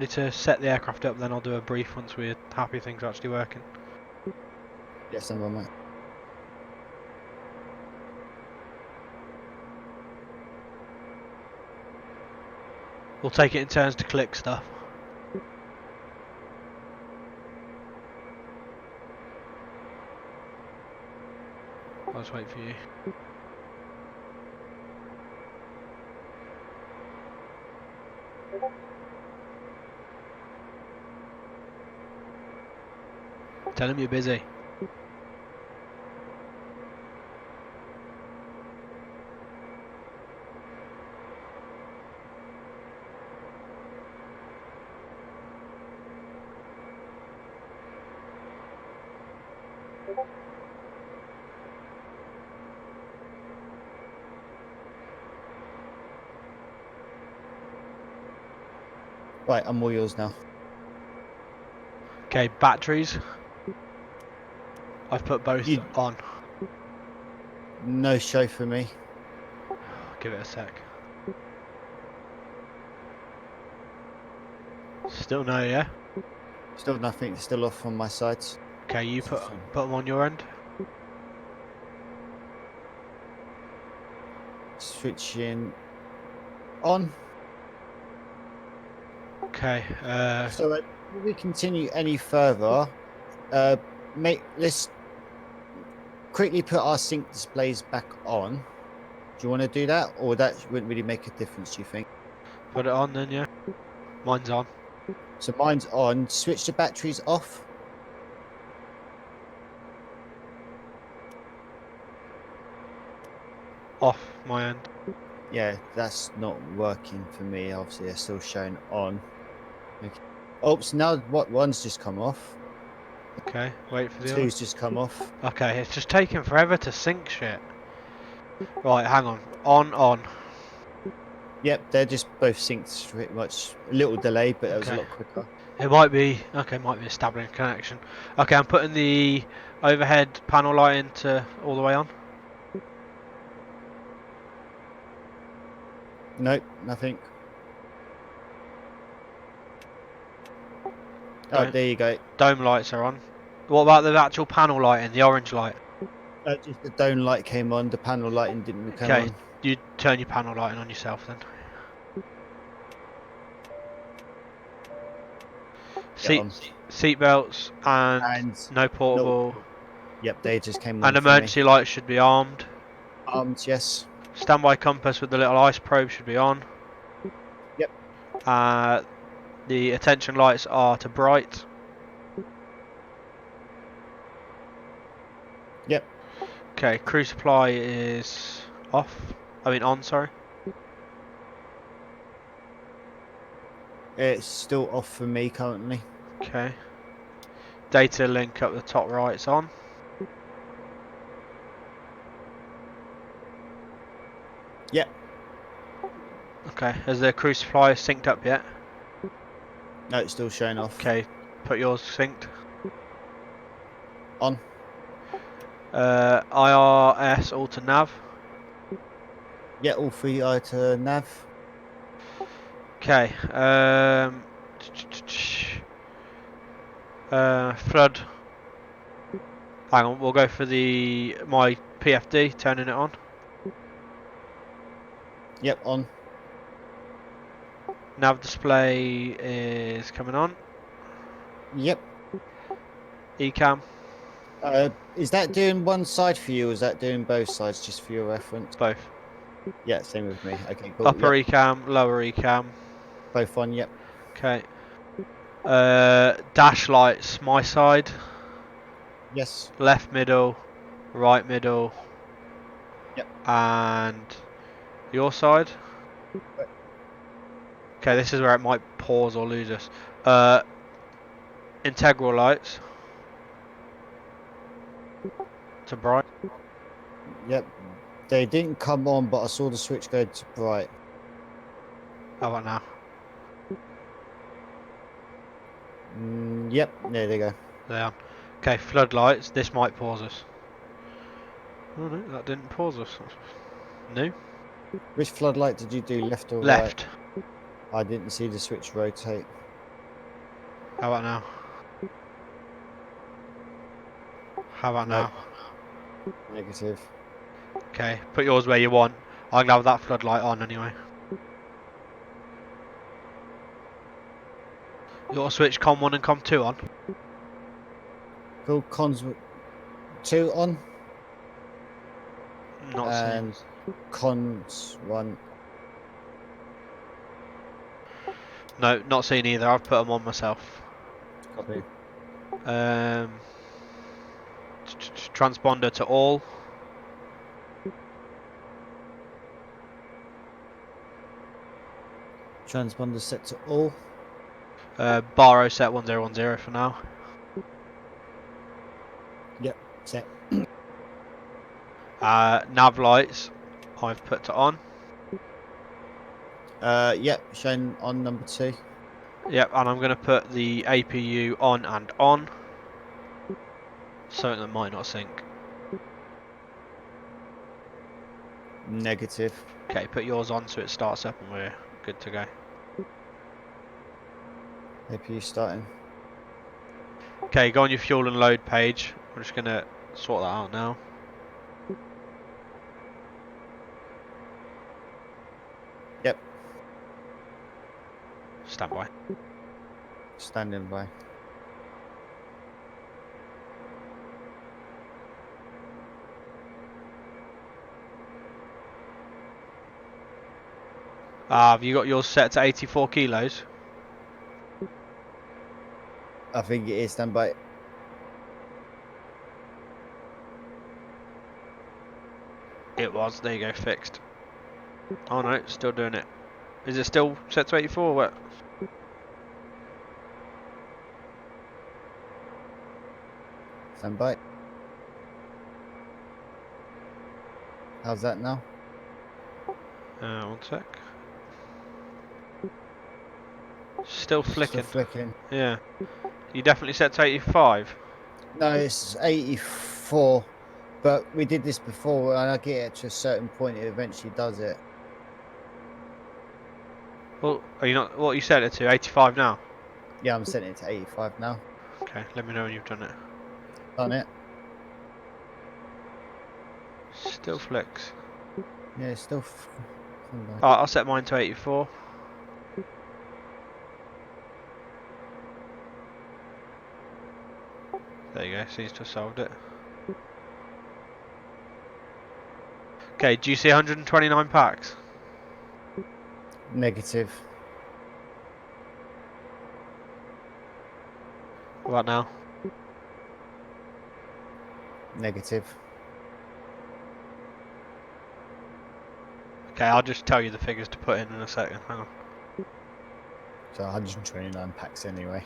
Need to set the aircraft up, then I'll do a brief once we're happy things are actually working. Yes, I'm on, mate. We'll take it in turns to click stuff. I'll just wait for you. Tell him you're busy. Right, I'm all yours now. Okay, batteries. I've put both on. No show for me. Give it a sec. Still no, yeah? Still nothing, still off on my side. Okay, you put them on your end. Switching on. Okay, So before we continue any further, let's quickly put our sync displays back on. Do you want to do that, or that wouldn't really make a difference, do you think? put it on then, yeah? Mine's on. So mine's on. Switch the batteries off. Off my end. Yeah, that's not working for me. Obviously, they're still showing on. Okay. Oh, so now what? One's just come off. Okay, wait for the Two's just come off. Okay, it's just taking forever to sync shit. Right, hang on. On. Yep, they're just both synced pretty much. A little delay, but it was a lot quicker. It might be, okay, might be a stabbing connection. Okay, I'm putting the overhead panel light into all the way on. Nope, nothing. Oh, there you go. Dome lights are on. What about the actual panel lighting, the orange light? Just the dome light came on, the panel lighting didn't come on. You turn your panel lighting on yourself then. Seat belts and no portable. Yep, they just came on. And emergency lights should be armed. Armed, yes. Standby compass with the little ice probe should be on. Yep. The attention lights are to bright. Yep. Okay, crew supply is off. I mean on, sorry. It's still off for me currently. Okay. Data link up the top right's on. Yep. Okay, has the crew supply synced up yet? No, it's still showing off. Okay, put yours synced. On. IRS all to nav. Yeah, all three are to nav. Okay, flood. Hang on, we'll go for my PFD, turning it on. Yep, on. Nav display is coming on. Yep. Ecam. Is that doing one side for you, or is that doing both sides, just for your reference? Both. Yeah, same with me. Okay, cool. Upper ecam, lower ecam. Both on, yep. Okay. Dash lights, my side. Yes. Left middle, right middle. Yep. And your side. Okay, this is where it might pause or lose us. Integral lights. To bright. Yep. They didn't come on, but I saw the switch go to bright. How about now? Yep, there they go. They are. Okay, floodlights. This might pause us. Oh no, that didn't pause us. No. Which floodlight did you do, left or right? Left. I didn't see the switch rotate. How about now? How about Nope. now? Negative. Okay, put yours where you want. I'm gonna have that floodlight on anyway. You want to switch com 1 and com 2 on? Cool. Cons 2 on Not seeing. and cons 1. No, not seeing either. I've put them on myself. Copy. Transponder to all. Transponder set to all. Baro set 1010 for now. Yep. Set. Nav lights, I've put to on. Yep. Shown on number 2. Yep, and I'm going to put the APU on and on. Something that might not sync. Negative. Okay, put yours on so it starts up and we're good to go. APU starting. Okay, go on your fuel and load page. I'm just going to sort that out now. Yep. Stand by. Standing by. Have you got yours set to 84 kilos? I think it is stand by. It was. There you go, fixed. Oh no, still doing it. Is it still set to 84 or what? Stand by. How's that now? 1 sec. Still flicking. Still flicking. Yeah. You definitely set to 85? No, it's 84. But we did this before, and I get it to a certain point, it eventually does it. Well, are you not? What you set it to? 85 now? Yeah, I'm setting it to 85 now. Okay, let me know when you've done it. Done it. Still flicks. Yeah, it's still. Alright, I'll set mine to 84. There you go, seems to have solved it. Okay, do you see 129 packs? Negative. What now? Negative. Okay, I'll just tell you the figures to put in a second. Hang on. So 129 packs anyway.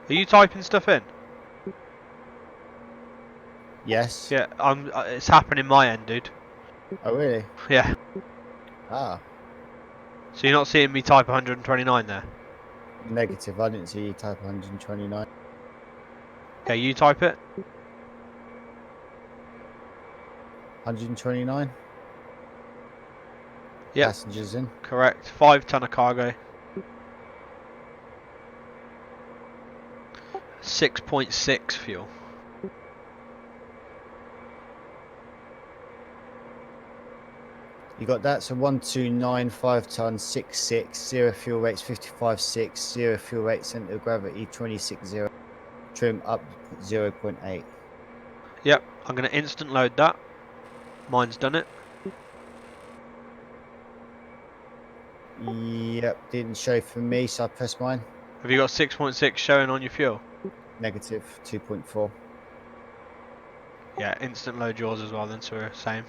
Are you typing stuff in? Yes. Yeah, it's happening my end, dude. Oh, really? Yeah. Ah. So you're not seeing me type 129 there? Negative. I didn't see you type 129. Okay, you type it. 129. Yep. Passengers in. Correct. 5 ton of cargo. 6.6 fuel. You got that? So 129, 5 tons, 6.6, 0 fuel rates, 55.6, 0 fuel rate, centre of gravity, 26.0, trim up 0.8. Yep, I'm going to instant load that. Mine's done it. Yep, didn't show for me, so I pressed mine. Have you got 6.6 showing on your fuel? Negative 2.4. Yeah, instant load yours as well then, so we're same.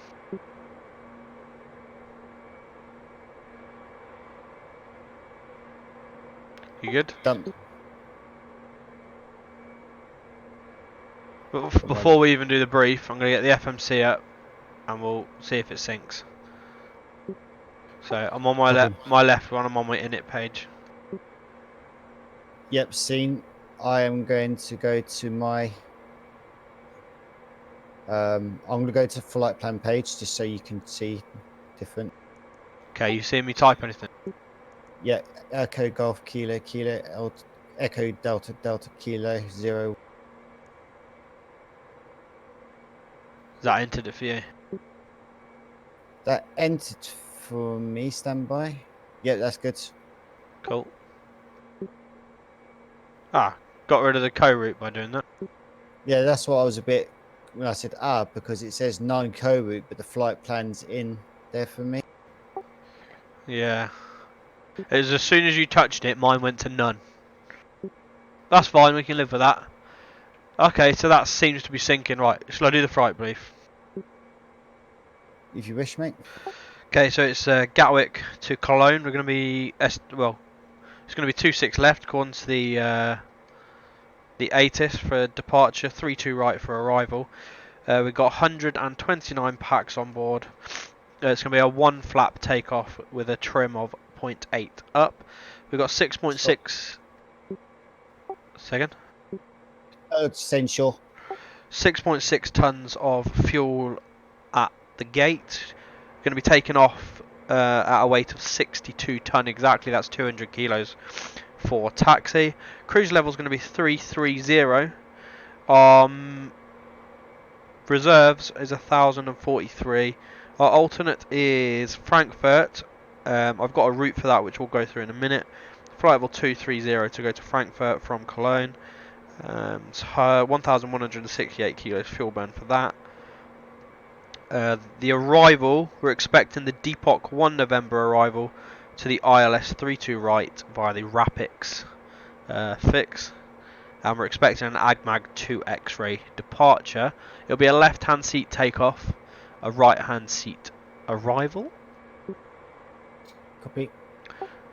You good? Done. But before we even do the brief, I'm going to get the FMC up and we'll see if it syncs. So I'm on my left one, I'm on my init page. Yep, seen. I am going to go to my I'm going to go to flight plan page just so you can see different. Okay, you see me type anything? Yeah, Echo Golf Kilo Kilo Echo Delta Delta Kilo 0. Is that entered it for you? That entered for me. Standby. Yeah, that's good. Cool. Ah, got rid of the co-route by doing that. Yeah, that's what I was a bit when I said because it says 9 co-route, but the flight plan's in there for me. Yeah. It was as soon as you touched it, mine went to none. That's fine, we can live with that. Okay, so that seems to be syncing. Right, shall I do the flight brief? If you wish, mate. Okay, so it's Gatwick to Cologne. We're going to be well, it's going to be 26 left, according to the ATIS for departure, 32 right for arrival. We've got 129 packs on board. It's going to be a one flap takeoff with a trim of 0.8 up. We've got 6.6. Second. Essential. 6.6 tons of fuel at the gate. Going to be taken off at a weight of 62 ton exactly. That's 200 kilos for taxi. Cruise level is going to be 330. Reserves is 1,043. Our alternate is Frankfurt. I've got a route for that which we'll go through in a minute. Flight level 230 to go to Frankfurt from Cologne. It's 1,168 kilos fuel burn for that. The arrival, we're expecting the Depok 1 November arrival to the ILS 32 right via the Rapix fix. And we're expecting an AgMag 2 X-ray departure. It'll be a left-hand seat takeoff, a right-hand seat arrival. Copy.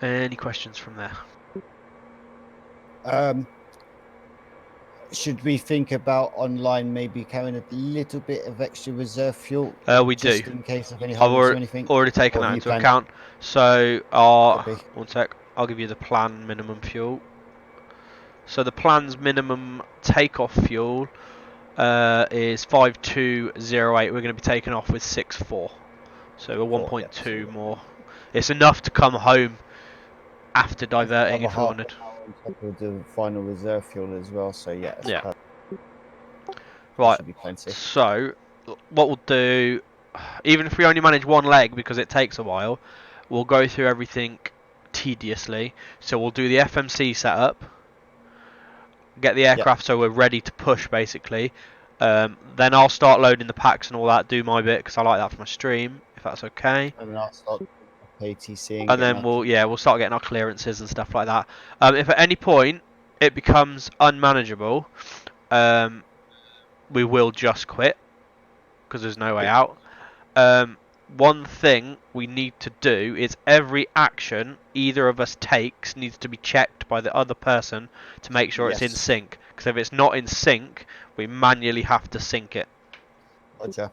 Any questions from there? Should we think about online maybe carrying a little bit of extra reserve fuel? We just do. in case of any I've holes or anything? already taken Or that have you into planned? account. So, Copy. one sec. I'll give you the plan minimum fuel. So the plan's minimum takeoff fuel is 5208. We're going to be taking off with 64. So a 1.2 more. It's enough to come home after diverting if we wanted. We'll do final reserve fuel as well. So yeah. Yeah. Right. Should be plenty. So what we'll do, even if we only manage one leg because it takes a while, we'll go through everything tediously. So we'll do the FMC setup, get the aircraft so we're ready to push basically. Then I'll start loading the packs and all that, do my bit because I like that for my stream, if that's okay. And then I'll start ATC And then we'll start getting our clearances and stuff like that. If at any point it becomes unmanageable, we will just quit because there's no way out. One thing we need to do is every action either of us takes needs to be checked by the other person to make sure it's in sync. Because if it's not in sync, we manually have to sync it. Roger.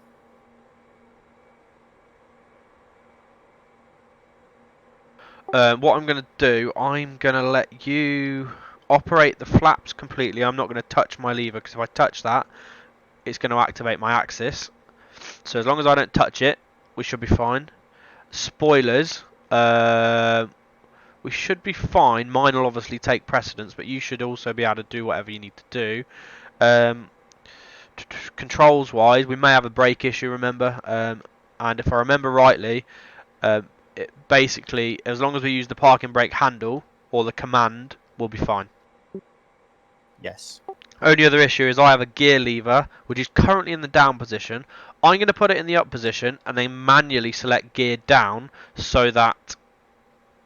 What I'm going to do, I'm going to let you operate the flaps completely. I'm not going to touch my lever because if I touch that, it's going to activate my axis. So as long as I don't touch it, we should be fine. Spoilers, we should be fine. Mine will obviously take precedence, but you should also be able to do whatever you need to do. Controls wise, we may have a brake issue, remember, and if I remember rightly, basically as long as we use the parking brake handle or the command, we'll be fine. Yes. Only other issue is I have a gear lever which is currently in the down position. I'm going to put it in the up position and then manually select gear down so that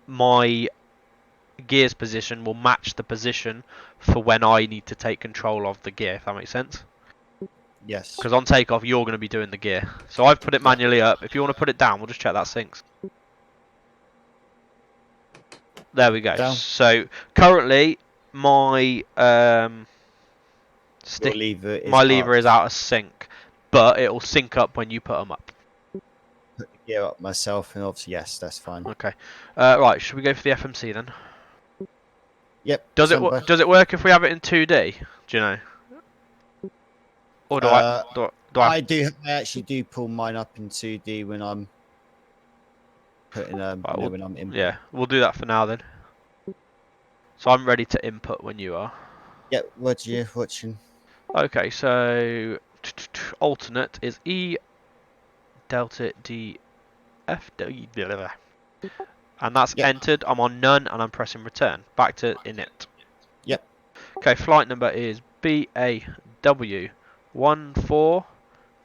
my gear's position will match the position for when I need to take control of the gear, if that makes sense. Yes. Because on takeoff you're going to be doing the gear. So I've put it manually up. If you want to put it down, we'll just check that syncs. There we go. Down. So currently my lever is out of sync, but it will sync up when you put them up. Put the gear up myself, and obviously yes, that's fine. Okay. Right. Should we go for the FMC then? Yep. Does it work if we have it in 2D? Do you know? Or do I? I actually do pull mine up in 2D when I'm putting Right, when I'm in. yeah, we'll do that for now then. So I'm ready to input when you are. Yeah, what you watching? Okay, so alternate is E delta D F D, and that's Yep. entered. I'm on none and I'm pressing return. Back to init. Yep. Okay, flight number is BAW14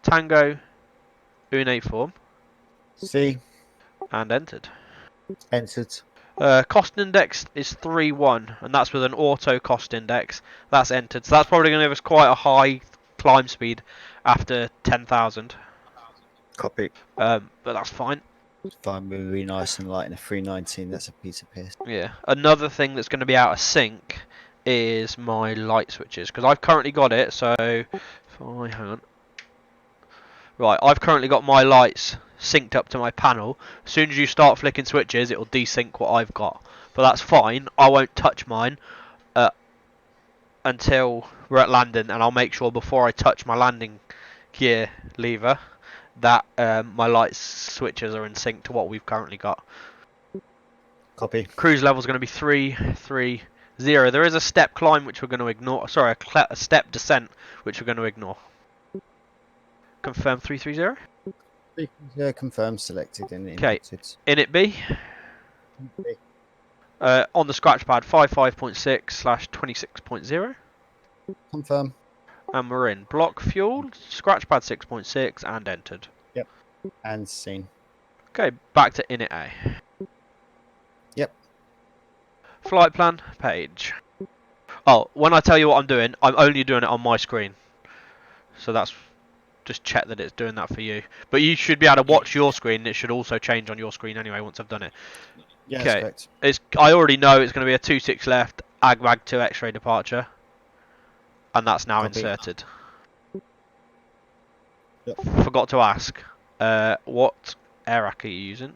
Tango Uniform See, and entered. entered. Cost index is 3.1 and that's with an auto cost index. That's entered. So that's probably going to give us quite a high climb speed after 10,000. Copy. But that's fine. Fine, really nice and light in a 319. That's a piece of piss. Yeah. Another thing that's going to be out of sync is my light switches because I've currently got it. So, hang on. Right, I've currently got my lights synced up to my panel. As soon as you start flicking switches, it'll desync what I've got. But that's fine. I won't touch mine until we're at landing, and I'll make sure before I touch my landing gear lever that my light switches are in sync to what we've currently got. Copy. Cruise level is going to be 330. There is a step climb which we're going to ignore. Sorry, a step descent which we're going to ignore. Confirm 330. Yeah, confirm selected and Okay, inputted. init B. On the scratch pad 55.6/26.0. Confirm. And we're in. Block fuel, scratch pad 6.6 and entered. Yep. And seen. Okay, back to init A. Yep. Flight plan page. Oh, when I tell you what I'm doing, I'm only doing it on my screen. So that's just check that it's doing that for you. But you should be able to watch your screen. And it should also change on your screen anyway once I've done it. Yeah, Okay. that's correct. I already know it's going to be a 26 left AGMAG2 X-ray departure. And that's now Copy. inserted. Yep. Forgot to ask, what air rack are you using?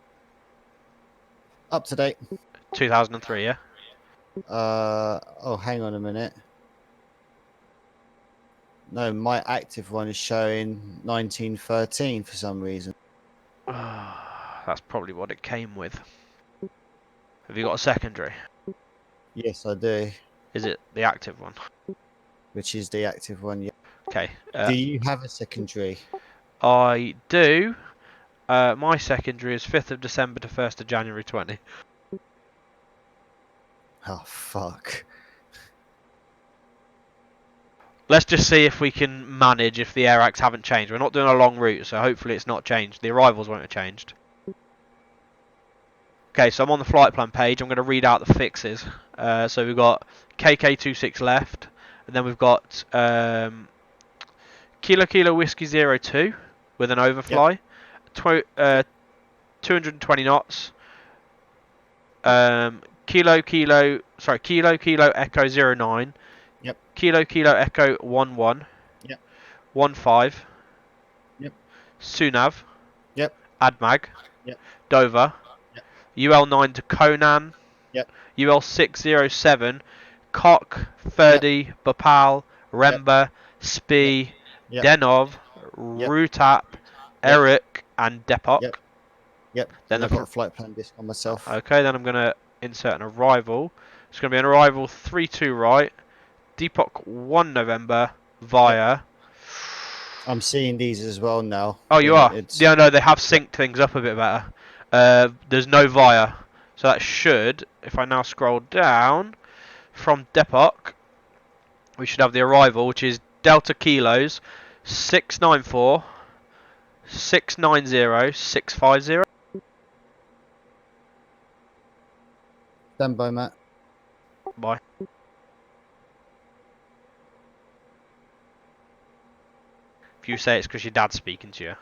Up to date. 2003, yeah? Oh, hang on a minute. No, my active one is showing 1913 for some reason. That's probably what it came with. Have you got a secondary? Yes, I do. Is it the active one? Which is the active one. Yeah. Okay. Do you have a secondary? I do. My secondary is 5th of December to 1st of January 20. Oh, fuck. Let's just see if we can manage if the air racks haven't changed. We're not doing a long route, so hopefully it's not changed. The arrivals won't have changed. Okay, so I'm on the flight plan page. I'm going to read out the fixes. So we've got KK26 left, and then we've got Kilo Kilo Whiskey 02 with an overfly, yep. 220 knots. Kilo Kilo Echo 09. Yep. Kilo Kilo Echo 11. Yep. 15. Yep. Sunav. Yep. Admag. Yep. Dover. Yep. UL9 to Conan. Yep. UL607. Cock. Ferdy. Yep. Bhopal. Remba. Yep. Spee. Yep. Denov. Yep. Rutap. Yep. Eric. And Depok. Yep. Yep. Then I've got a flight plan disc on myself. Okay, then I'm going to insert an arrival. It's going to be an arrival 32 right. Depok 1 November via. Yep. I'm seeing these as well now. Oh, you are? Yeah, no, they have synced things up a bit better. There's no via. So that should, if I now scroll down from Depok, we should have the arrival, which is Delta Kilos 694 690 650. Stand by, Matt. Bye. If you say it's because your dad's speaking to you.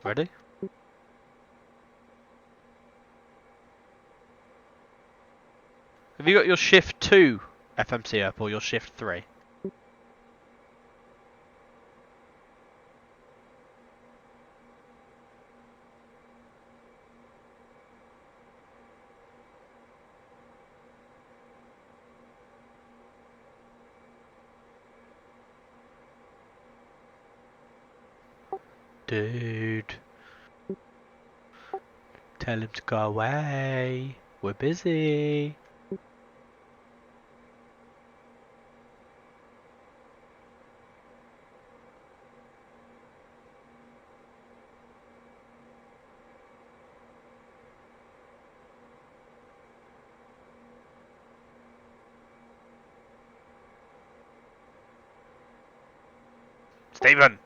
Ready? Have you got your shift 2 FMC up or your shift 3? Dude. Tell him to go away. We're busy. Stephen!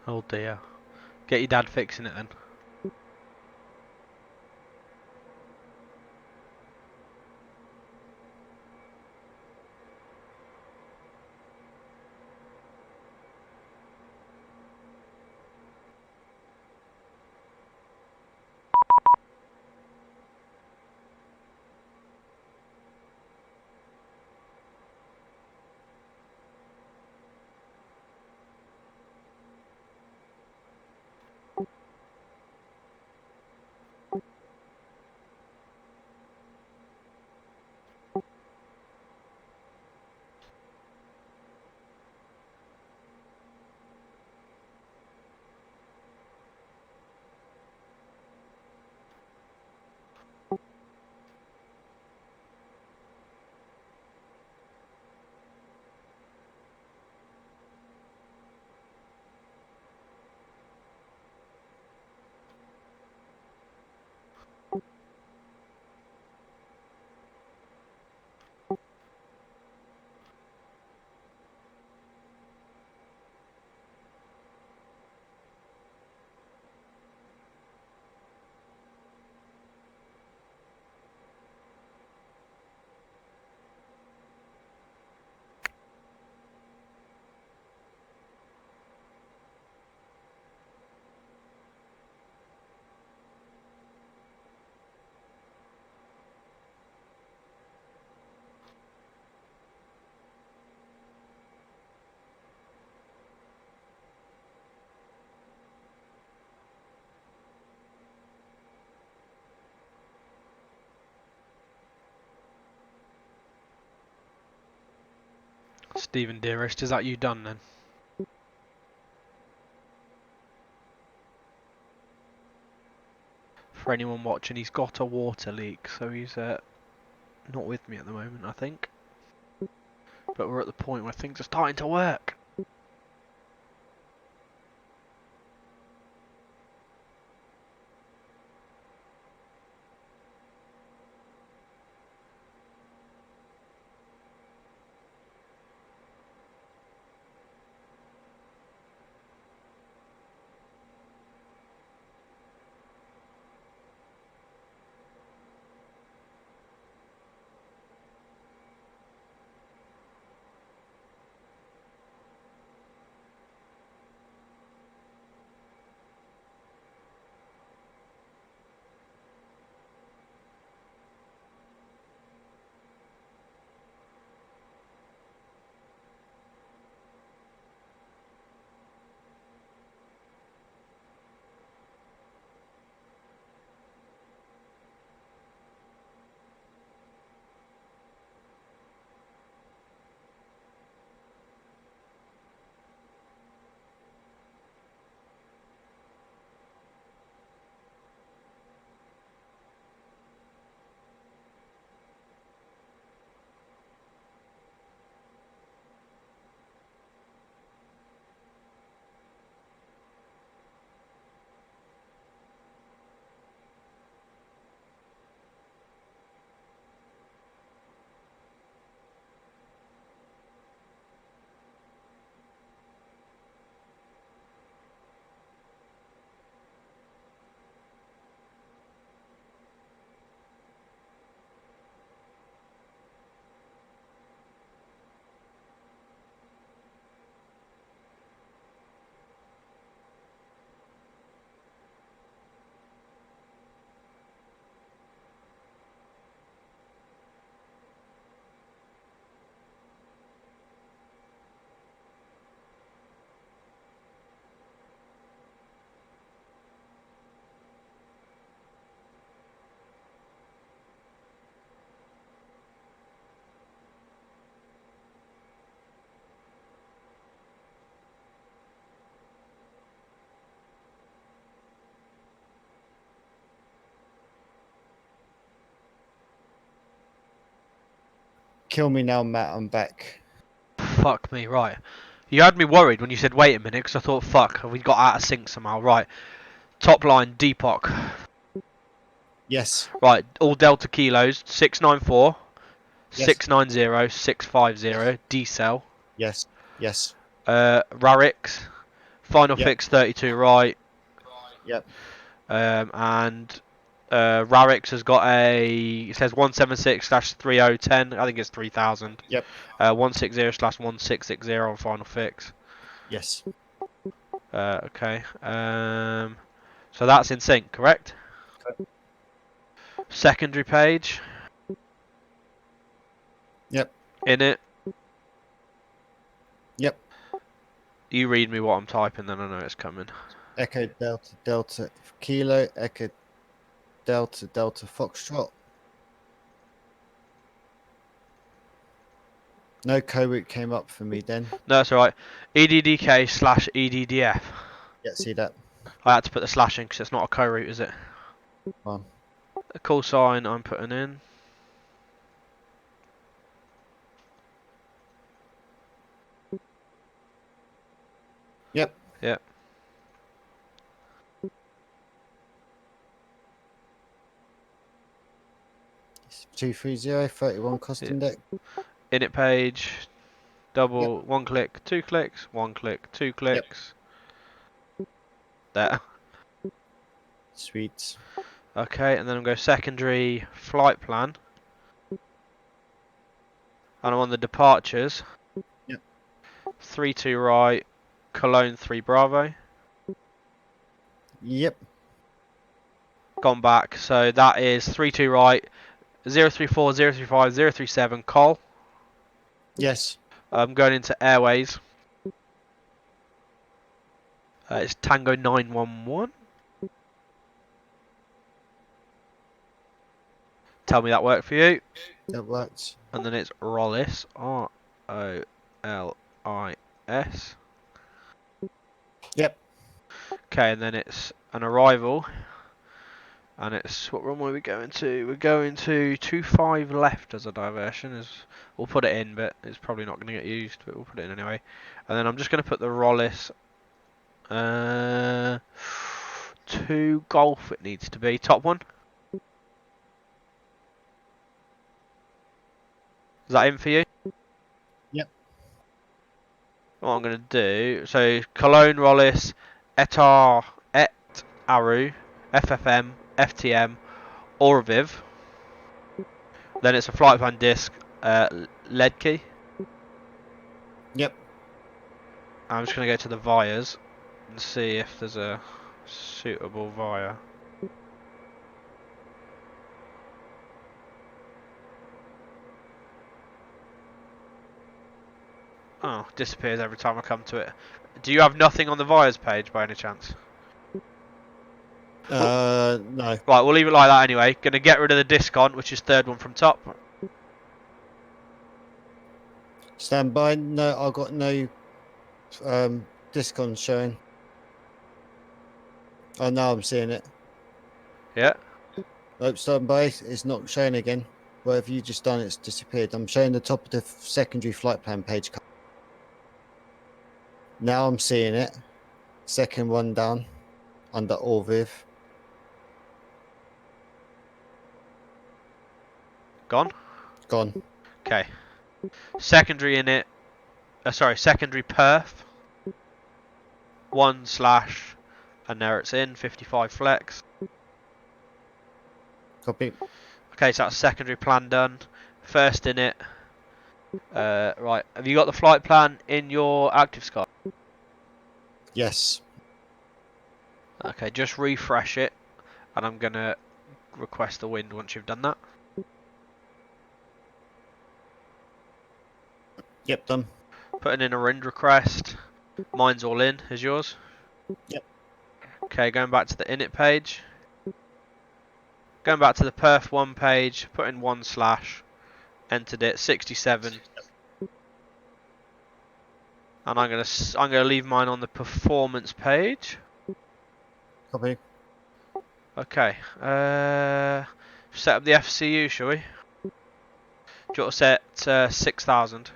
Oh dear. Get your dad fixing it then. Stephen dearest, is that you done then? For anyone watching, he's got a water leak, so he's not with me at the moment, I think. But we're at the point where things are starting to work. Kill me now, Matt. I'm back. Fuck me, right. You had me worried when you said wait a minute, because I thought, fuck, have we got out of sync somehow? Right. Top line, Deepak. Yes. Right, all Delta kilos, 694, Yes. 690, 650, Yes. D-cell. Yes. Yes. Rarix, final Yep. fix 32 right. Yep. And Rarix has got it says 176/3010, I think it's 3000. Yep. 160/1660 on final fix. Yes. Okay. So that's in sync, correct? Correct. Secondary page. Yep. In it. Yep. You read me what I'm typing, then I know it's coming. Echo Delta Delta Kilo. Echo Delta Delta Foxtrot. No code route came up for me then. No, that's alright. EDDK/EDDF. Yeah, see that. I had to put the slash in because it's not a co-route, is it? Fine. A call sign I'm putting in. Yep. Yep. It's 230 31 cost Yeah. index. Init page. Double. Yep. 1 click, 2 clicks, 1 click, 2 clicks. Yep. There. Sweet. Okay, and then I'm going to secondary flight plan. And I'm on the departures. Yep. 3-2 right, Cologne 3 Bravo. Yep. Gone back, so that is 3-2 right, 034, 035, 037 Col. Yes. I'm going into airways. It's Tango 911. Tell me that worked for you. That works. And then it's Rollis, R-O-L-I-S. Yep. Okay, and then it's an arrival. And it's, what run are we going to? We're going to 25 left as a diversion. We'll put it in, but it's probably not going to get used, but we'll put it in anyway. And then I'm just going to put the Rollis 2 Golf it needs to be. Top one. Is that in for you? Yep. What I'm going to do, so Cologne Rollis, Etar, Et, Aru, FFM, FTM, Orviv. Then it's a flight plan disc, lead key. Yep. I'm just going to go to the vias and see if there's a suitable via. Oh, disappears every time I come to it. Do you have nothing on the vias page by any chance? No. Right, we'll leave it like that anyway. Going to get rid of the discount, which is third one from top. Stand by. No, I got no discon showing. Oh, now I'm seeing it. Yeah. Nope, stand by. It's not showing again. What have you just done? It's disappeared. I'm showing the top of the secondary flight plan page. Now I'm seeing it. Second one down under Orviv. Gone? Gone. Okay. Secondary in it. Sorry, secondary perf. 1 slash. And there it's in. 55 flex. Copy. Okay, so that's secondary plan done. First in it. Right. Have you got the flight plan in your active sky? Yes. Okay, just refresh it. And I'm going to request the wind once you've done that. Yep, done. Putting in a wind request. Mine's all in. Is yours? Yep. Okay, going back to the init page. Going back to the perf 1 page. Put in 1 slash. Entered it. 67. And I'm gonna leave mine on the performance page. Copy. Okay. Set up the FCU, shall we? you want to set 6,000?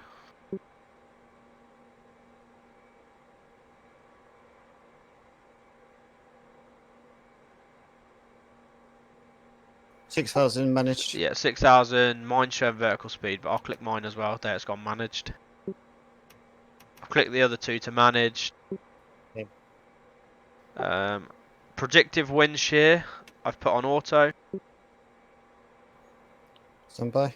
6,000 managed. Yeah, 6,000. Mine showing vertical speed, but I'll click mine as well. There, it's gone managed. I'll click the other two to manage. Okay. Predictive wind shear, I've put on auto. Standby.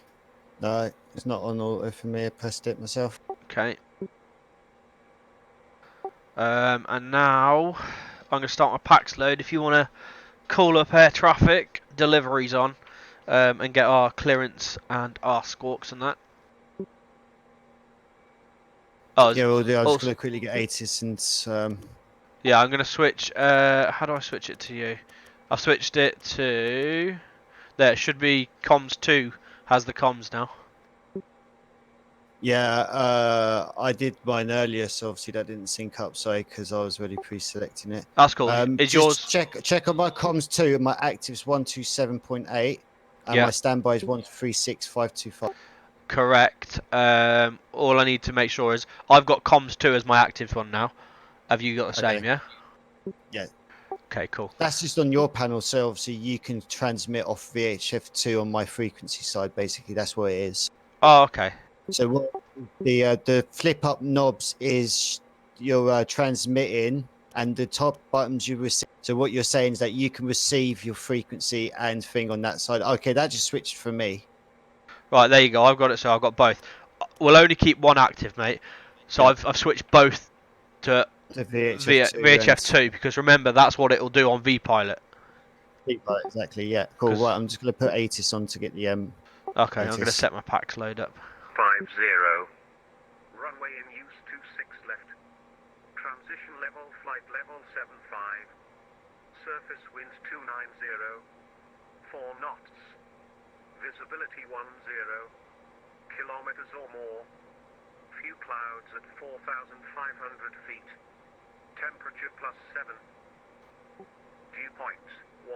No, it's not on auto for me. I pressed it myself. Okay. And now I'm going to start my packs load. If you want to call up air traffic, deliveries on, and get our clearance and our squawks and that. Oh, Yeah, we'll do. I'm just also, going to quickly get ATIS and yeah, I'm going to switch. How do I switch it to you? I've switched it to. There, it should be comms 2 has the comms now. yeah, I did mine earlier, so obviously that didn't sync up. Sorry, because I was already pre-selecting it. That's cool. Is Just yours? check on my comms too. My active's 127.8, and Yeah, my standby is 136.525. correct. All I need to make sure is I've got comms 2 as my active one now. Have you got the same? Okay. Yeah. Yeah. Okay, cool. That's just on your panel, so obviously you can transmit off VHF2 on my frequency side. Basically, that's what it is. Oh, okay. So what the flip up knobs is you're transmitting, and the top buttons you receive. So what you're saying is that you can receive your frequency and thing on that side. Okay, that just switched for me. Right, there you go. I've got it. So I've got both. We'll only keep one active, mate. So Yeah, I've switched both to the VHF2 and VHF2 because remember that's what it'll do on VPilot. right, exactly. Yeah, cool. Because Right, I'm just going to put ATIS on to get the okay, I'm gonna ATIS. set my packs load up. 50. Runway in use 26 left. Transition level, flight level 75. Surface winds 290. 4 knots. Visibility 10 kilometers or more. Few clouds at 4,500 feet. Temperature +7. Dew point 1.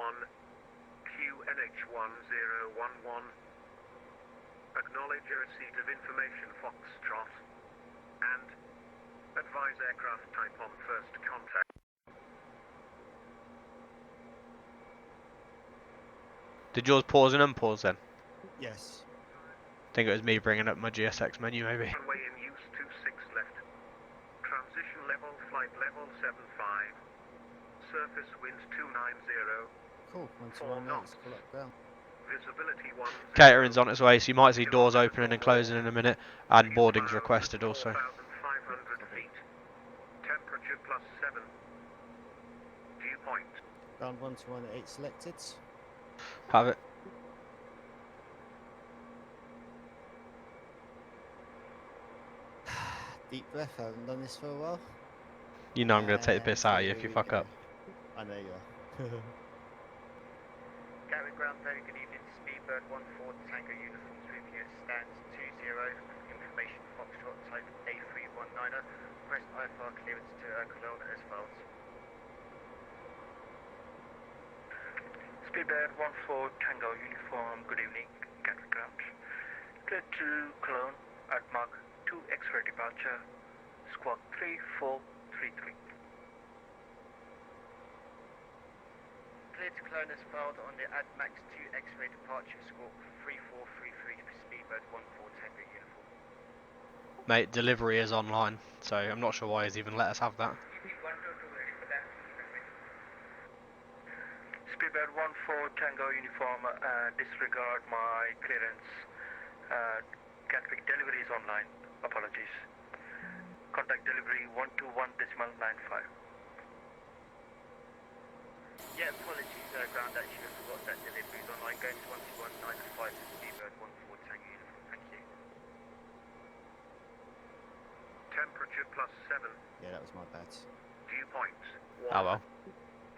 QNH1011. Acknowledge a receipt of information Foxtrot. And advise aircraft type on first contact. Did yours pause and unpause then? Yes. I think it was me bringing up my GSX menu, maybe. Runway in use 26 left. Transition level, flight level 75. Surface winds 290. Cool. 121 knots. Full up ground. Visibility 10. Catering's on its way, so you might see doors opening and closing in a minute, and boarding's requested also. 4,500 feet. Temperature +7. Dew point. Ground 128 selected. Have it. Deep breath. I haven't done this for a while. You know I'm gonna take the piss out of you if you fuck up. I know you are. Gatwick ground, very good evening. Speedbird 14 Tango uniforms with you. Stands 20. Information Foxtrot type A319. Request IFR clearance to Cologne as follows. Speedbird 14 Tango uniform, good evening. Gatwick ground. Clear to Cologne at Mark 2 X-ray departure. Squawk 3433. Clear to Cologne as filed on the ADMAX 2 X-ray departure. Squawk 3433 for Speedbird 14 Tango uniform. Mate, delivery is online, so I'm not sure why he's even let us have that. Speedbird 14 Tango uniform, disregard my clearance. Gatwick delivery is online. Apologies. Contact delivery 121.95. Yeah, apologies, ground actually forgot that delivery is online. Going to 121.95 for Speedbird 14 Tango uniform. Thank you. Temperature +7. Yeah, that was my bad. Dew point 1. Oh well.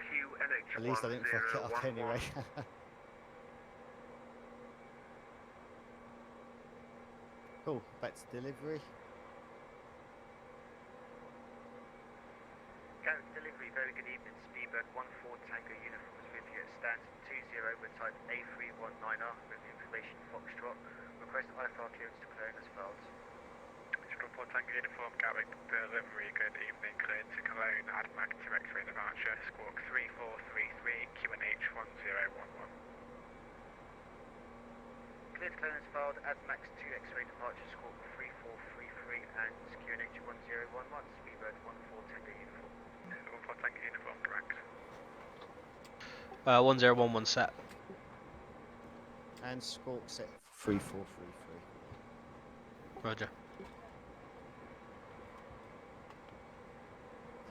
QNH At least I didn't fuck it up anyway. Cool. Back to delivery. Gatwick delivery, very good evening. Speedbird 14 Tango uniforms with you. Stands 20 with type A319R with information Foxtrot. Request IFR clearance to Cologne as failed. Report Tango Uniform, Gatwick delivery, good evening, cleared to Cologne, ADMAC 2 X-ray departure, squawk 3433, QNH 1011. Cleared to Cologne as failed, ADMAX 2 X-ray departure, squawk 3433 and QNH 1011, speedbird 14 Tango Uniform. Report Tango Uniform, correct. 1011 set. And squawk set 3433. Roger.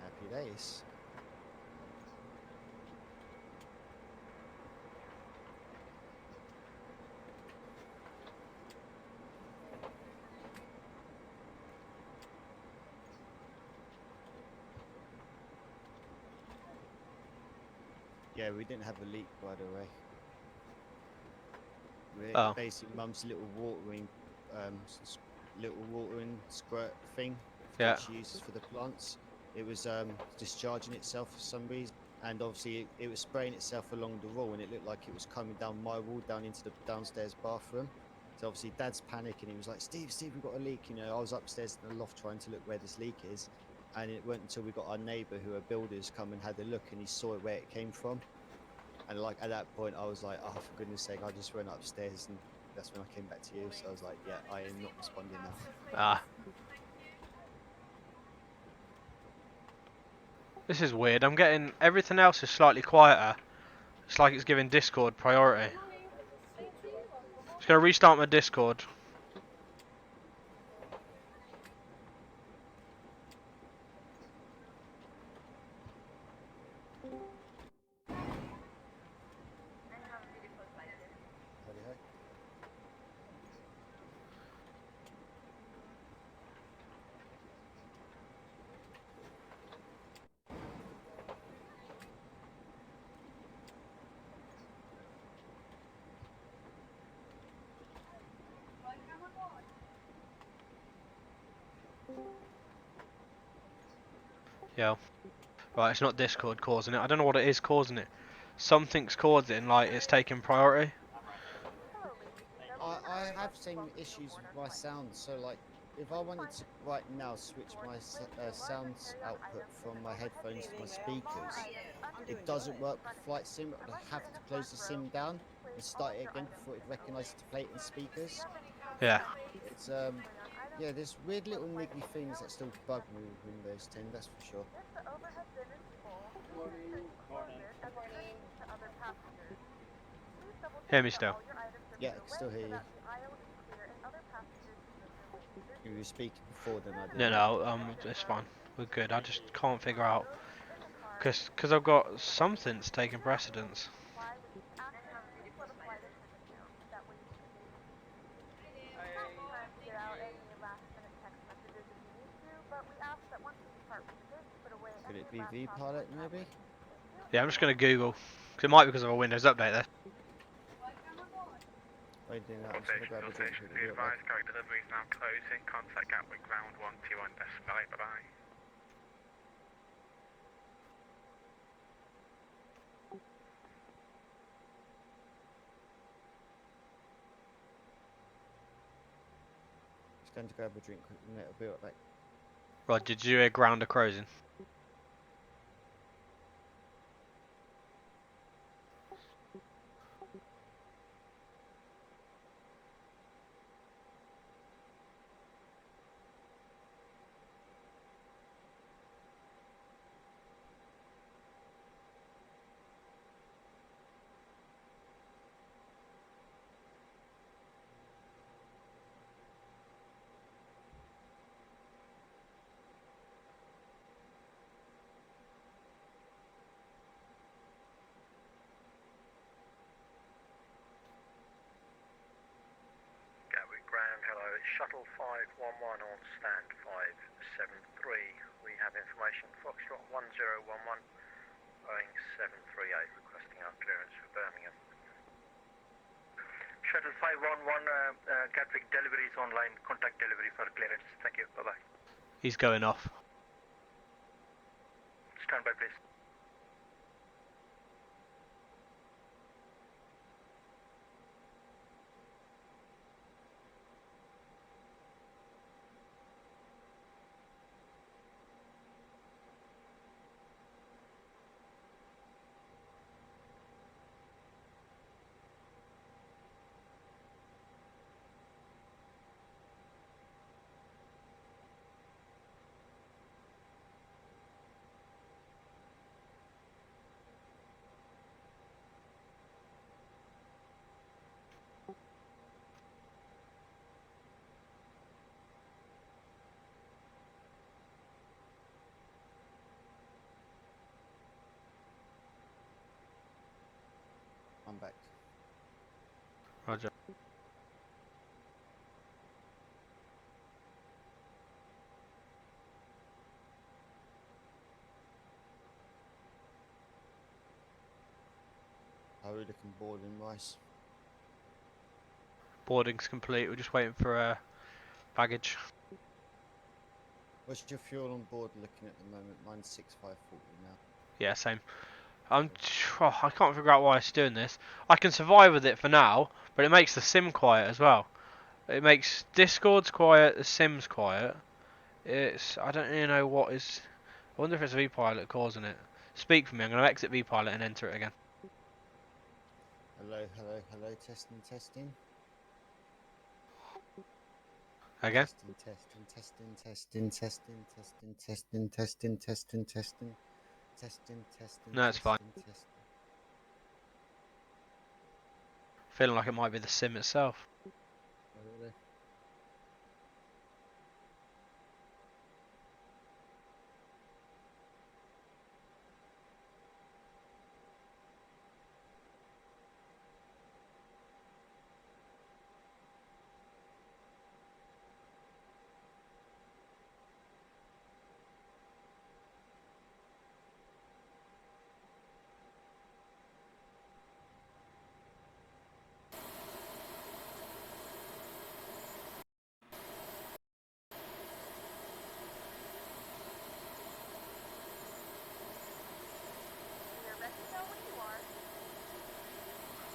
Happy days. Yeah, we didn't have a leak, by the way. Oh. Basically, Mum's little watering squirt thing Yeah. that she uses for the plants. It was discharging itself for some reason, and obviously it was spraying itself along the wall, and it looked like it was coming down my wall down into the downstairs bathroom. So obviously Dad's panicking. He was like, "Steve, we've got a leak." You know, I was upstairs in the loft trying to look where this leak is, and it weren't until we got our neighbour, who are builders, come and had a look, and he saw it where it came from. And like at that point, I was like, "Oh, for goodness sake!" I just went upstairs, and that's when I came back to you. So I was like, "Yeah, I am not responding now." Ah. This is weird. I'm getting everything else is slightly quieter. It's like it's giving Discord priority. Just gonna restart my Discord. Righty-ho. Yeah. Right, it's not Discord causing it. I don't know what it is causing it. Something's causing, like, it's taking priority. I have seen issues with my sound. So like, if I wanted to right now switch my sound output from my headphones to my speakers, it doesn't work with Flight Sim. I'd have to close the sim down and start it again before it recognises the plate and speakers. Yeah. It's yeah, there's weird little niggly things that still bug me with Windows 10, that's for sure. Hear me still. Yeah, I can still hear you. You were speaking before, then I did. No, it's fine. We're good. I just can't figure out, cause I've got something's taking precedence. Could it be vPilot maybe? Yeah, I'm just gonna Google, cause it might be because of a Windows update there. By doing that, I'm just gonna grab a drink. Station, be advised, Gatwick delivery is now closing. Contact Gatwick ground 121 Decimal 8, bye-bye. Just going to grab a drink quickly, mate. I'll be right back. Right, did you hear grounder closing? Gatwick ground, hello, it's shuttle 511 on stand 573. We have information, Foxtrot 1011, Boeing 738, requesting our clearance for Birmingham. Shuttle 511, Gatwick delivery is online, contact delivery for clearance. Thank you, bye-bye. He's going off. Stand by, please. Roger. How are we looking boarding wise? Boarding's complete. We're just waiting for baggage. What's your fuel on board looking at the moment? Mine's 6540 now. Yeah, same. I can't figure out why it's doing this. I can survive with it for now, but it makes the sim quiet as well. It makes Discord's quiet, the sim's quiet. I don't really know what is. I wonder if it's VPilot causing it. Speak for me. I'm going to exit VPilot and enter it again. Hello, hello, hello. Testing, testing. Again? Testing, testing, testing, testing, testing, testing, testing, testing, testing, testing, testing, No, it's fine. testing, testing. Feeling like it might be the sim itself. Oh, really?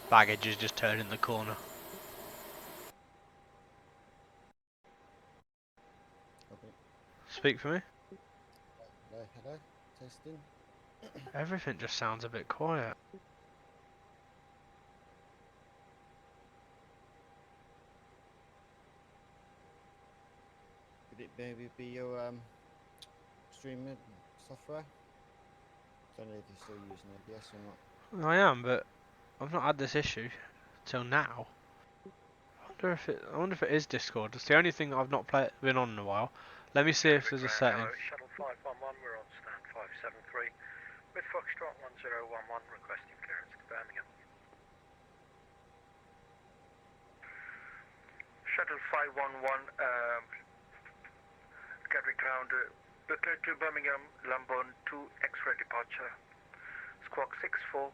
Baggage is just turning the corner. Okay. Speak for me. Hello, hello. Testing. Everything just sounds a bit quiet. Could it maybe be your streaming software? Don't know if you're still using OBS or not. I am, but I've not had this issue till now. I wonder if it is Discord. It's the only thing that I've not been on in a while. Let me see if there's a setting. Hello, Shuttle 511, we're on stand 573 with Foxtrot 1011 requesting clearance to Birmingham. Shuttle 511, Gatwick ground, declared to Birmingham, Lambourne 2 X-ray departure, squawk 6463.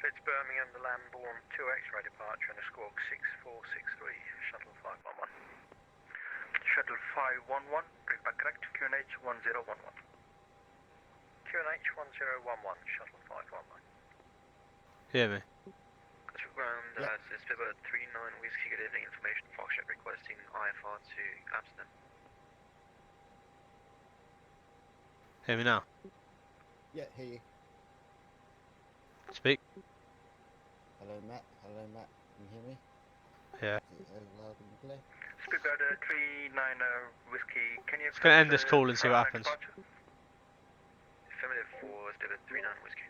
It's Birmingham, the Lambourne 2 X-ray departure and a squawk 6463, Shuttle 511. Shuttle 511, bring back correct, QNH 1011. QNH 1011, Shuttle 511. Hear me? Ground, Yep. this is P3DV4 Whiskey, good evening, information Foxtrot requesting IFR to Amsterdam. Hear me now? Yeah, hear you. Speak. Hello, Matt. Hello, Matt. Can you hear me? Yeah. Is it loud and clear? Speedbird 39 Whiskey, can you It's going to end this call and see what happens. Affirmative for Speedbird 39 Whiskey.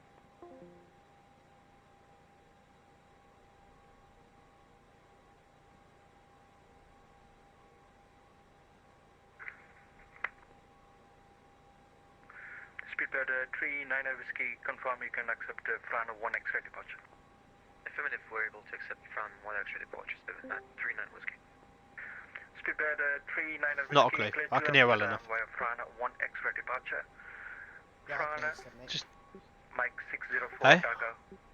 Speedbird 39 Whiskey, confirm you can accept Fran 1 X-ray departure. Affirmative, we're able to accept Fran 1 X-ray departure, Speedbird 39 Whiskey. Speedbird 39 Whiskey, Not a clue. I can hear well enough. Via Fran 1 X-ray departure. Yeah, I Fran, can understand, mate. Just, Mike 604 Hey? Daga,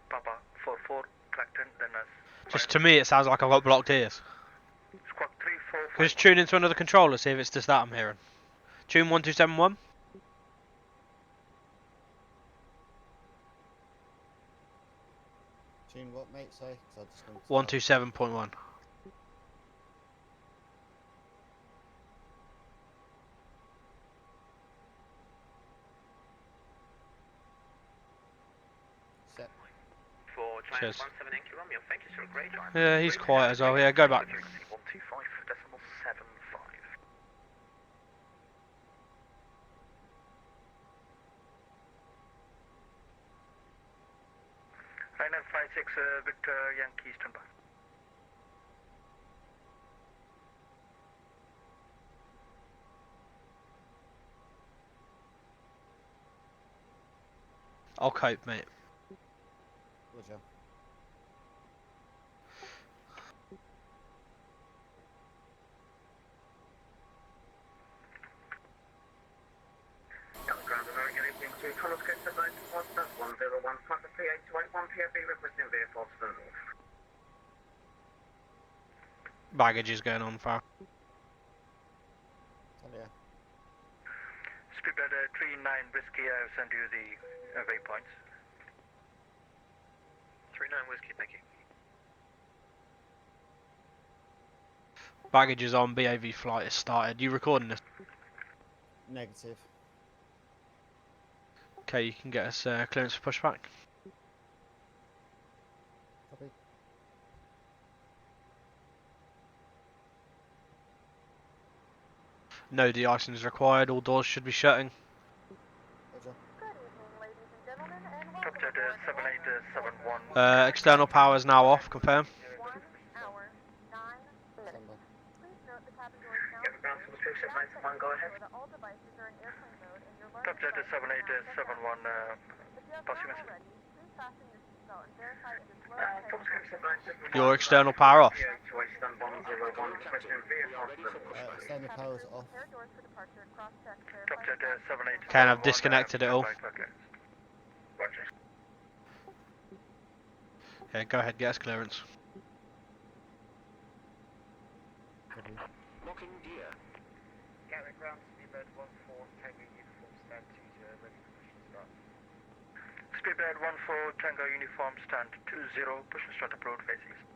Papa 44, Clacton, then us. just to me, it sounds like I've got blocked ears. Squawk 345. Just tune into another controller, see if it's just that I'm hearing. Tune 1271. Tune what, mate? Sorry, 'cause I just wanted to 127.1. set. For Cheers. 17 Romeo, thank you, sir. Great job. Yeah, he's quiet as well. Yeah, go back. 125.75. 9956 Victor Yankee standby. I'll cope, mate. to Thomas Coast at 101, Papa P821, PFB requesting vehicle to the north. Baggage is going on far. Talia. Speedbird 39 Whiskey, I've sent you the waypoints. 39 Whiskey, thank you. Baggage is on. BAV flight is started. You recording this? Negative. Okay, you can get us clearance for pushback. Copy. No de-icing is required. All doors should be shutting. Roger. Top to 7871. External power is now off. Confirm. Standby. Get the ground to the 279, go ahead. Top to 7871, passing message. Thomas Coast at 971. Your external power off. Stand 101, requesting vehicle to the north. External power's off. Top to 7871. Ken, I've disconnected it all. Roger. Okay, go ahead, get us clearance. Copy. Locking gear. Gatwick ground, Speedbird 14, Tango uniform, stand 20, ready for push and start. Speedbird 14, Tango uniform, stand 20, push and start approved, facing east.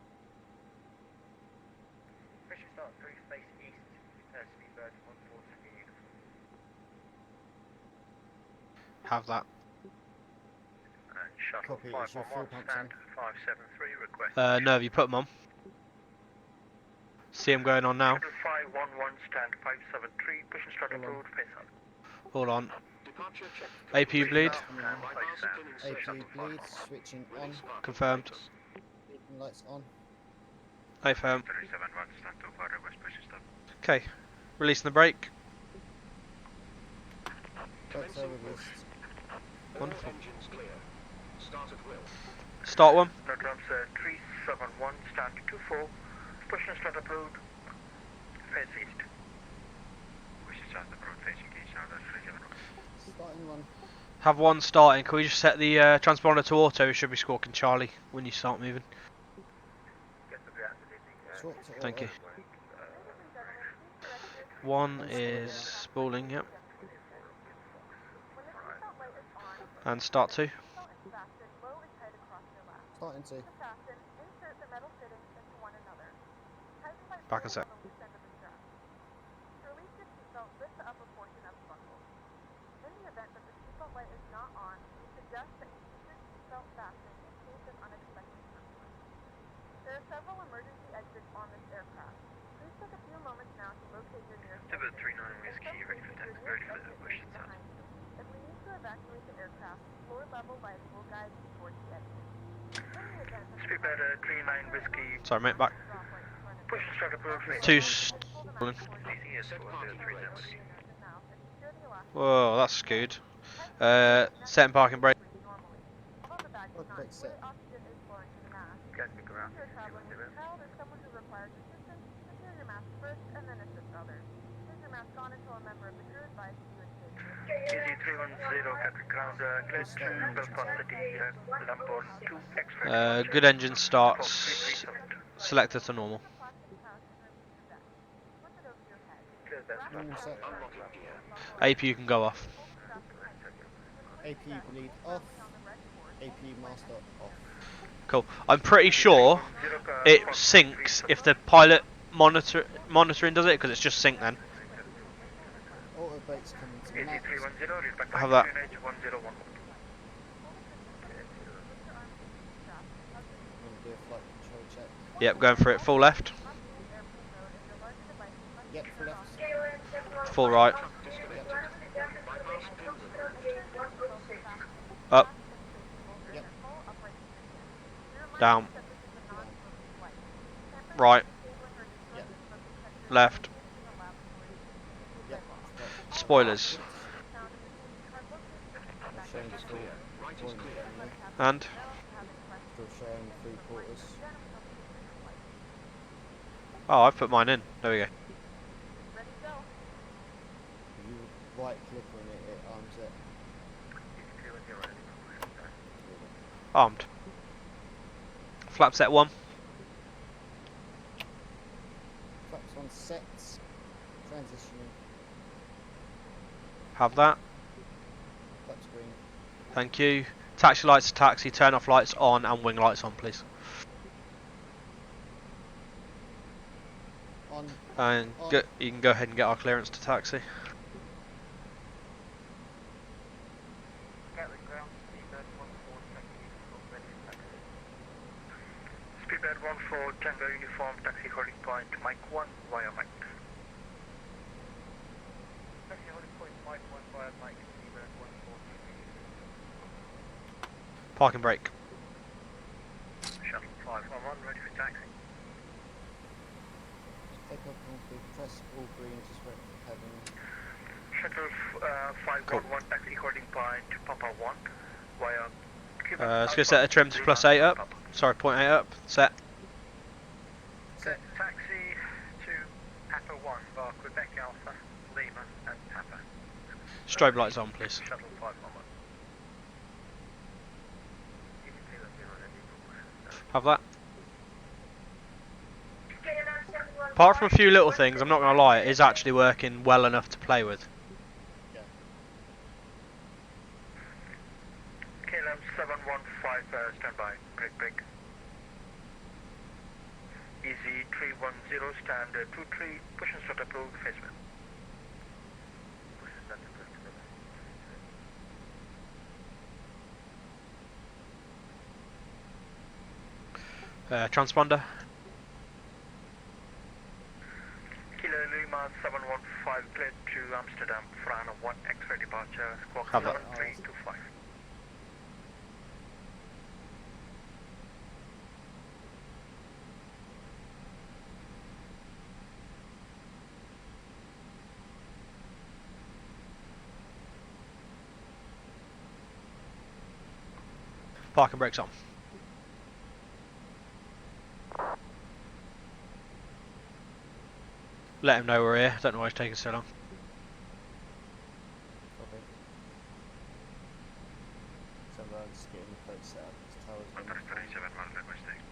Push and start through, face east, Speedbird 14, Tango uniform. Have that. Shuttle Copy, is your fuel 511, pumps stand 573, request. No, have you put them on? See them going on now. Shuttle 511, stand 573, push and start Hold on. approved, face up. Hold on. Departure check. AP bleed. AP bleed, switching on. Confirmed. Beacon lights on. Affirm. 371, stand 25, request push and start. Okay. Releasing the brake. Brakes are released. Wonderful. Engines clear. Start at will. Start one. No drums, 371, stand 24, push and start approved, face east. Push and start approved, facing east, now that's 371. Starting one. Have one starting. Can we just set the transponder to auto? It should be squawking Charlie when you start moving. Get the reactivating. Swap to Thank you. auto. One is spooling, yep. And start two. Starting two. Back a sec. There are several emergency exits on this aircraft. Please take a few moments now to locate your nearest Tibbet 39 Whiskey, ready for taxi, ready for the push and start. If we need to evacuate the aircraft, floor level lights will guide you towards the exit. Speedbird 39 Whiskey, Sorry, mate, back. push and start approved, face Two east. spooling. Easy is 39 Whiskey. Whoa, that's skewed. Setting parking brake. Road brake set. Gatwick around. Easy 310, Gatwick ground, clear to Belfast City, Lamport 2 X-ray. Good engine starts. Selector to normal. Clear that. Normal set. Unlocking gear. AP, you can go off. AP bleed off. AP master off. Cool. I'm pretty sure it syncs if the pilot monitoring does it, because it's just sync then. Auto brakes coming to Easy max. 310, read back Have that. QNH 101. I'm going to do a flight control check. Yep, going for it. Full left. Yep, full left. Full right. Disconnected. Bypass pin removed. Up. Yep. Down. Right. Yep. Left. Yep. Stop. Spoilers. Showing still Right is deployment clear. only. And Still showing 3 quarters. oh, I've put mine in. There we go. If you right click on it, it arms it. Armed. Flap set 1. Flaps on sets. Transitioning. Have that. Flaps green. Thank you. Taxi lights to taxi. Turn off lights on and wing lights on, please. On. And you can go ahead and get our clearance to taxi. Gatwick ground, Speedbird 14 Tango uniform ready for taxi. Speedbird 14 Tango uniform, taxi holding point, Mike 1 via Mike. Taxi holding point Mike 1 via Mike, Speedbird 14 Parking brake. Shuttle 511 ready for taxi. Take off all three. Press all green. Just wait for cabin. Shuttle 511 taxi holding point, Papa 1 via. Let's go set a trim to +8 up. Sorry, 0.8 up. Set. Set taxi to Papa 1 via Quebec Alpha, Lima and Papa. Strobe lights on, please. Shuttle 511. Have that. Apart from a few little things, I'm not going to lie, it is actually working well enough to play with. KLM 715 standby, break. Easy 310 stand 23, push and start approved, face man. Transponder. Kilo Lima 715 cleared to Amsterdam, Fran 1 X-ray departure, squawk Have that. 7325. Parking brakes on. Let him know we're here. Don't know why it's taking so long. Copy. So I'm just getting the plate set up. This tower's been. Contact 37 1 mistake.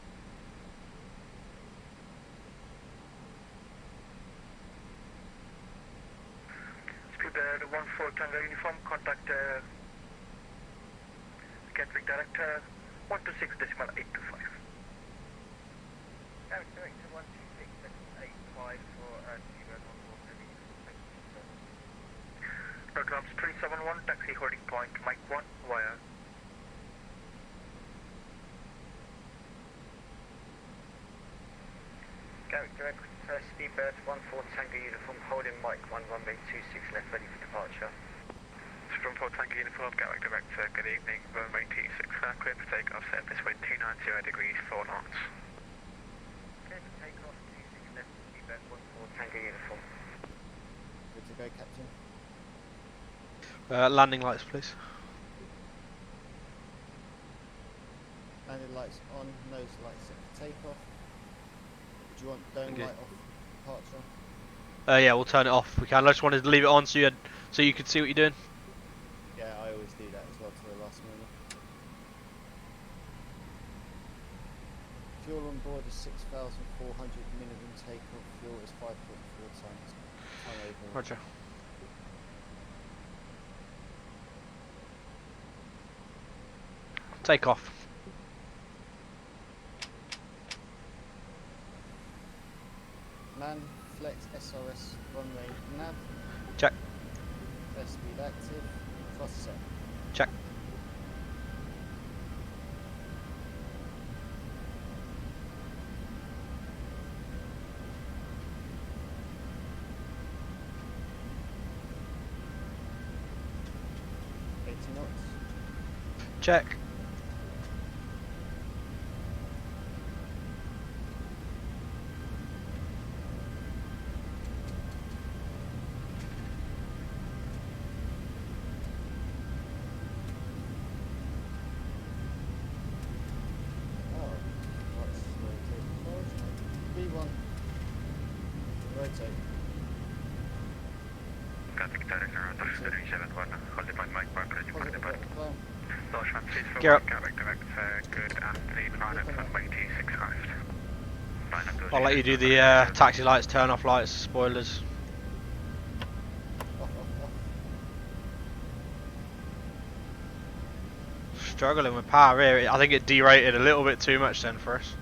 Speedbird 14 Tango uniform, contact Gatwick director 126.825. Gatwick director 126.885 for Speedbird 14 heavy uniform. Thank you, sir. Programs 371, taxi holding point, Mike 1 via. Gatwick director Speedbird 14 Tango uniform holding Mike 1 runway 26 left ready for departure. From 4 Tango uniform, Gatwick director, good evening, runway 26 clear for takeoff, set this wind 290 degrees, 4 knots. Clear for takeoff 26 left Speedbird 14 Tango uniform. Good to go, Captain. Landing lights, please. Landing lights on. Nose lights set for takeoff. Do you want dome Okay. light off departure? Yeah, we'll turn it off if we can. I just wanted to leave it on so you could see what you're doing. Yeah, I always do that as well to the last moment. Fuel on board is 6,400. Minimum takeoff fuel is 5.4 tons. Ton over. Roger. Take off. Man, flex, SRS, runway, nav. Check. Best speed active. Thrust set. Check. Knots. Check. Oh, that's rotate. V1. Rotate. Gatwick director, 37 1, holding point, Mike 1 ready for Positive departure. climb. Gear up. Good afternoon, line up runway 26 left. I'll let you do the taxi lights, turn off lights, spoilers. Struggling with power here. I think it derated a little bit too much then for us.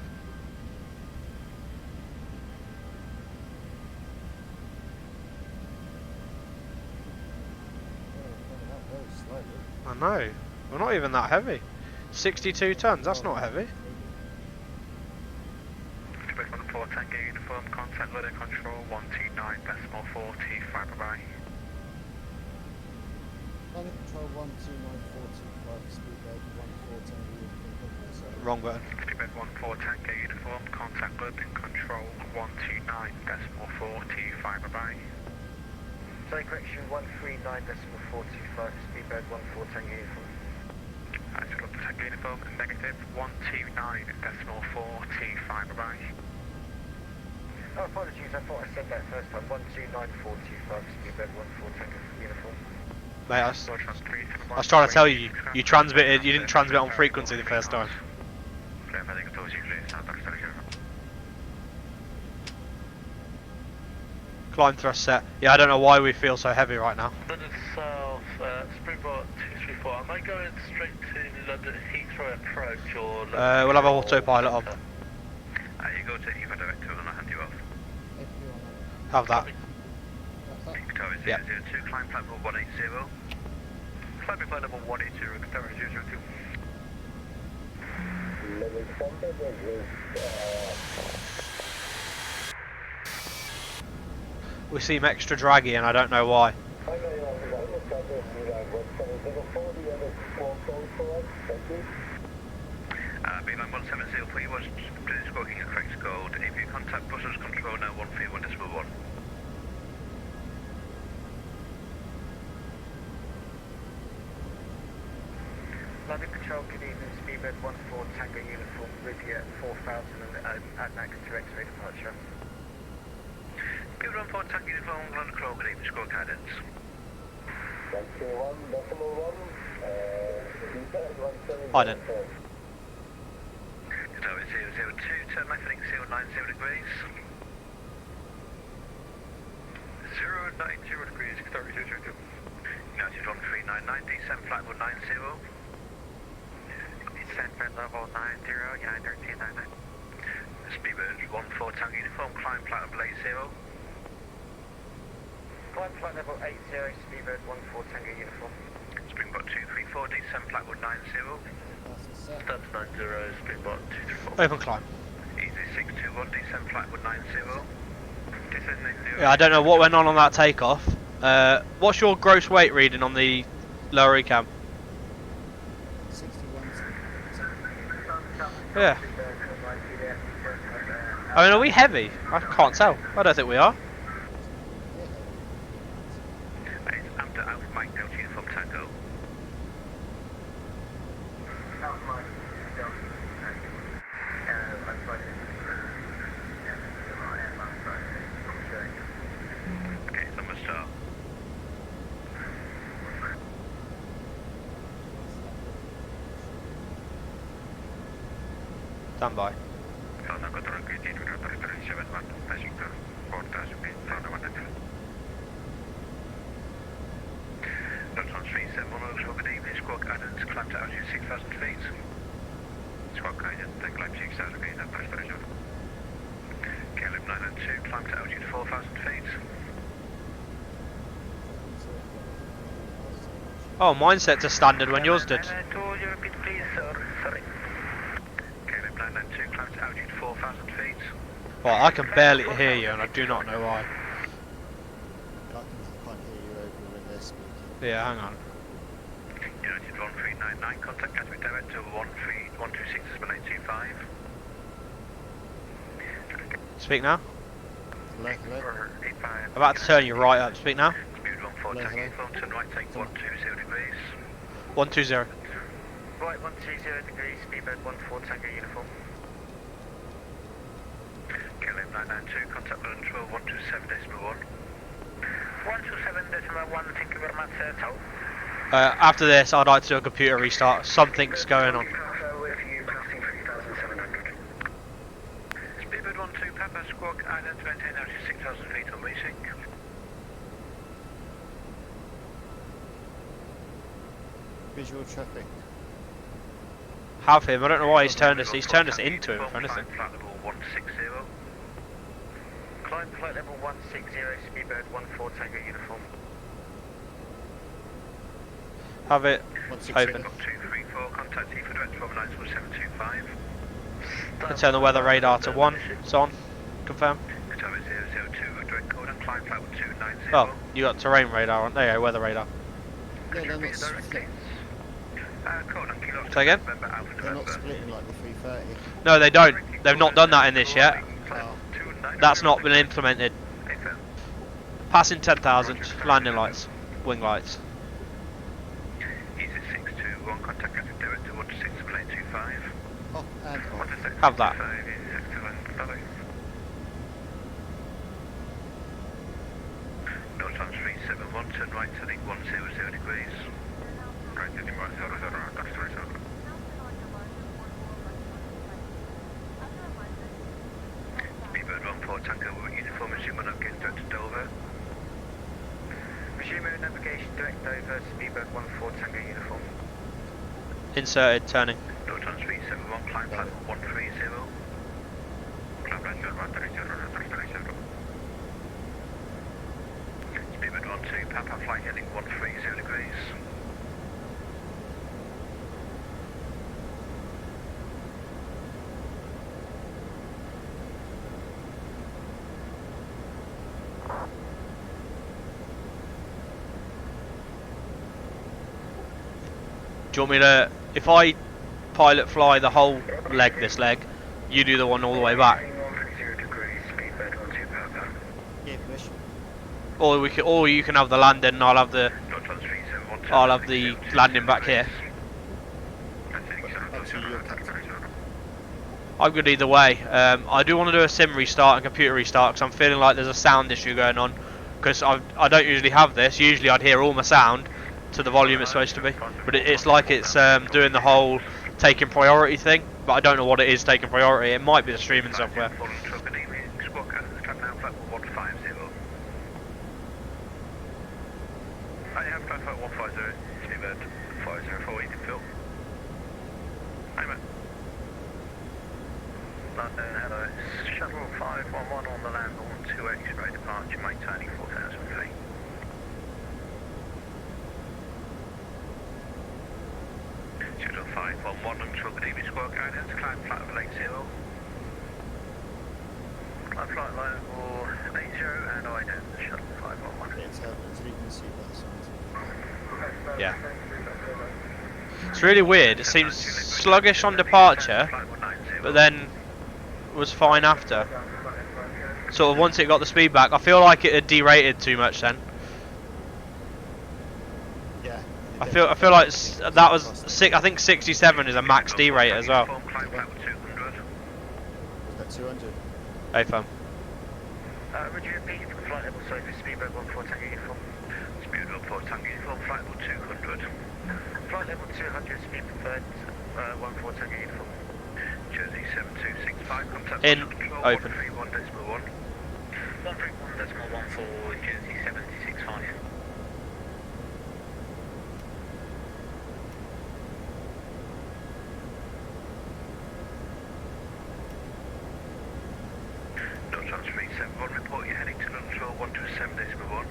I know. We're not even that heavy. 62 tons, that's not heavy. Quebec 14 Tango uniform, contact loader control 129.4 T5 bye. Line control 129.425, speedbird 114 Wrong button. Quebec 14 Tango uniform, contact loader control 129.4 T5 bye. Sorry, correction 139.425, speedbird 114 uniform. Tango uniform, negative 129.4 T5 bye. Oh, apologies, I thought I said that first time. 129.425, speedbird 14 uniform. Mate, I was trying to tell you, you transmitted, you didn't transmit on frequency the first time. Climb thrust set. Yeah, I don't know why we feel so heavy right now. London South, Springbok 234. Am I going straight to London Heathrow approach or London We'll have our autopilot on. You go to Eva direct to and I'll hand you off. Have that. Victoria Yep. 002, climb platform 180. Climbing by level 182, Victoria 002. We seem extra draggy and I don't know why. B-line 170 for you was squawking a correct code. If you contact buses control now 131.1. London Control, good evening, speedbird 14 Tango uniform with you at 4,000 at Max to X-ray departure. Good 14 Tango uniform, London Control, good evening, squawk guidance. 121.1, I don't. Tower 002, turn left heading 090 degrees. 090 degrees, Victoria 002. United 1399, descend flight 190. Descend flight level 90, United 1399. Speedbird 14 Tango uniform, climb flight level 80. Climb flight level 80, speedbird 14 Tango uniform. Springbok 234, descend flight 190. That's 90, Springbok 234. Open climb. Easy 621, descend flight 190. Descend 90. Yeah, I don't know what went on that takeoff. What's your gross weight reading on the lower cam? 61. Yeah. I mean, are we heavy? I can't tell. I don't think we are. It's after Alpha Mike Delta uniform Tango. Okay, so I'm gonna start. Stand by. Lufthansa 371, good evening, squawk guidance, climb to altitude 6,000 feet. Squawk guidance, then climb 6,000 feet, and post position. KLM 902, climb to altitude 4,000 feet. Oh, mine set to standard when yours did. 902, you repeat please, sir. Sorry. KLM 902, climb to altitude 4,000 feet. Well, I can barely hear you and I do not know why. I can't hear you over when they're speaking. Yeah, hang on. United 1399, contact Gatwick direct to 13126 is below 25. Speak now. Hello, hello. 85. About to turn you right up. Speak now. Speed 14 Tango uniform, turn right, take 120 degrees. 120. Right 120 degrees, speedbird 14 Tango uniform. KLM 992, contact London 12 127.1. 127.1, thank you very much, Tow. After this, I'd like to do a computer restart. Something's going on. Speedbird 1-2 Papa Squawk Island, maintain altitude 6,000 feet on resync. Visual traffic. Have him. I don't know why he's turned us. He's turned us into him, if anything. Flight level 160. Climb flight level 160, Speedbird 14 Tango uniform. Have it 160. open. 234, contact E for direct 19725. And turn the weather radar to 1. It's on. Confirm. Tower 002, direct code and climb flight 290. Oh, you got terrain radar on. There you go, weather radar. Yeah, they're not split. Code and kilo. Say again? They're not splitting like the 330. No, they don't. They've not done that in this yet. Oh. That's not been implemented. Passing 10,000. Landing lights. Wing lights. Easy 621, contact traffic direct to 16 plane 25. Off and off. Have that. North on 371, turn right heading 100 degrees. Right heading right 00, that's 37. Speedbird 14 Tango, uniform resume navigation direct to Dover. Resume navigation direct over, Speedbird 14 Tango uniform. Inserted, turning. North on 371, climb platform 130. Climb right 0, Speedbird 12, Papa flight heading 130 degrees. Do you want me to, if I pilot fly the whole leg, this leg, you do the one all the way back? 130 degrees, Speedbird 12 Papa. Yeah, permission. Or we can, or you can have the landing and I'll have the North on 371, turn I'll right have the heading landing back here. Up to your captain. I'm good either way. I do want to do a sim restart and computer restart because I'm feeling like there's a sound issue going on. Because I don't usually have this. Usually I'd hear all my sound to the volume it's supposed to be. But it's like it's doing the whole taking priority thing. But I don't know what it is taking priority. It might be the streaming software. I have flight 150, Speedbird 504, you can fill. Hi mate. London, hello. Shuttle 511 on the land on 2 X-ray departure, maintaining 4,000 feet. Shuttle 511 on P3DV4 guidance, climb flight level 80. Climb flight level 80 and ident, shuttle 511. It's happening, so you can see that sound. Yeah. It's really weird. It seems sluggish on departure, but then was fine after. Sort of once it got the speed back, I feel like it had derated too much then. Yeah. I feel like that was I think 67 is a max D rate as well. Was that 200? Hey fam. Would you repeat flight level, sorry, for Speedbird 14 Tango uniform? Speedbird 14 Tango uniform, flight level 200. Flight level 200, speed preferred, 14 Tango uniform. Jersey 7265, contact In, control, open. 131.1. 131.1 for Jersey 765. North on 371, report you're heading to control 127.1.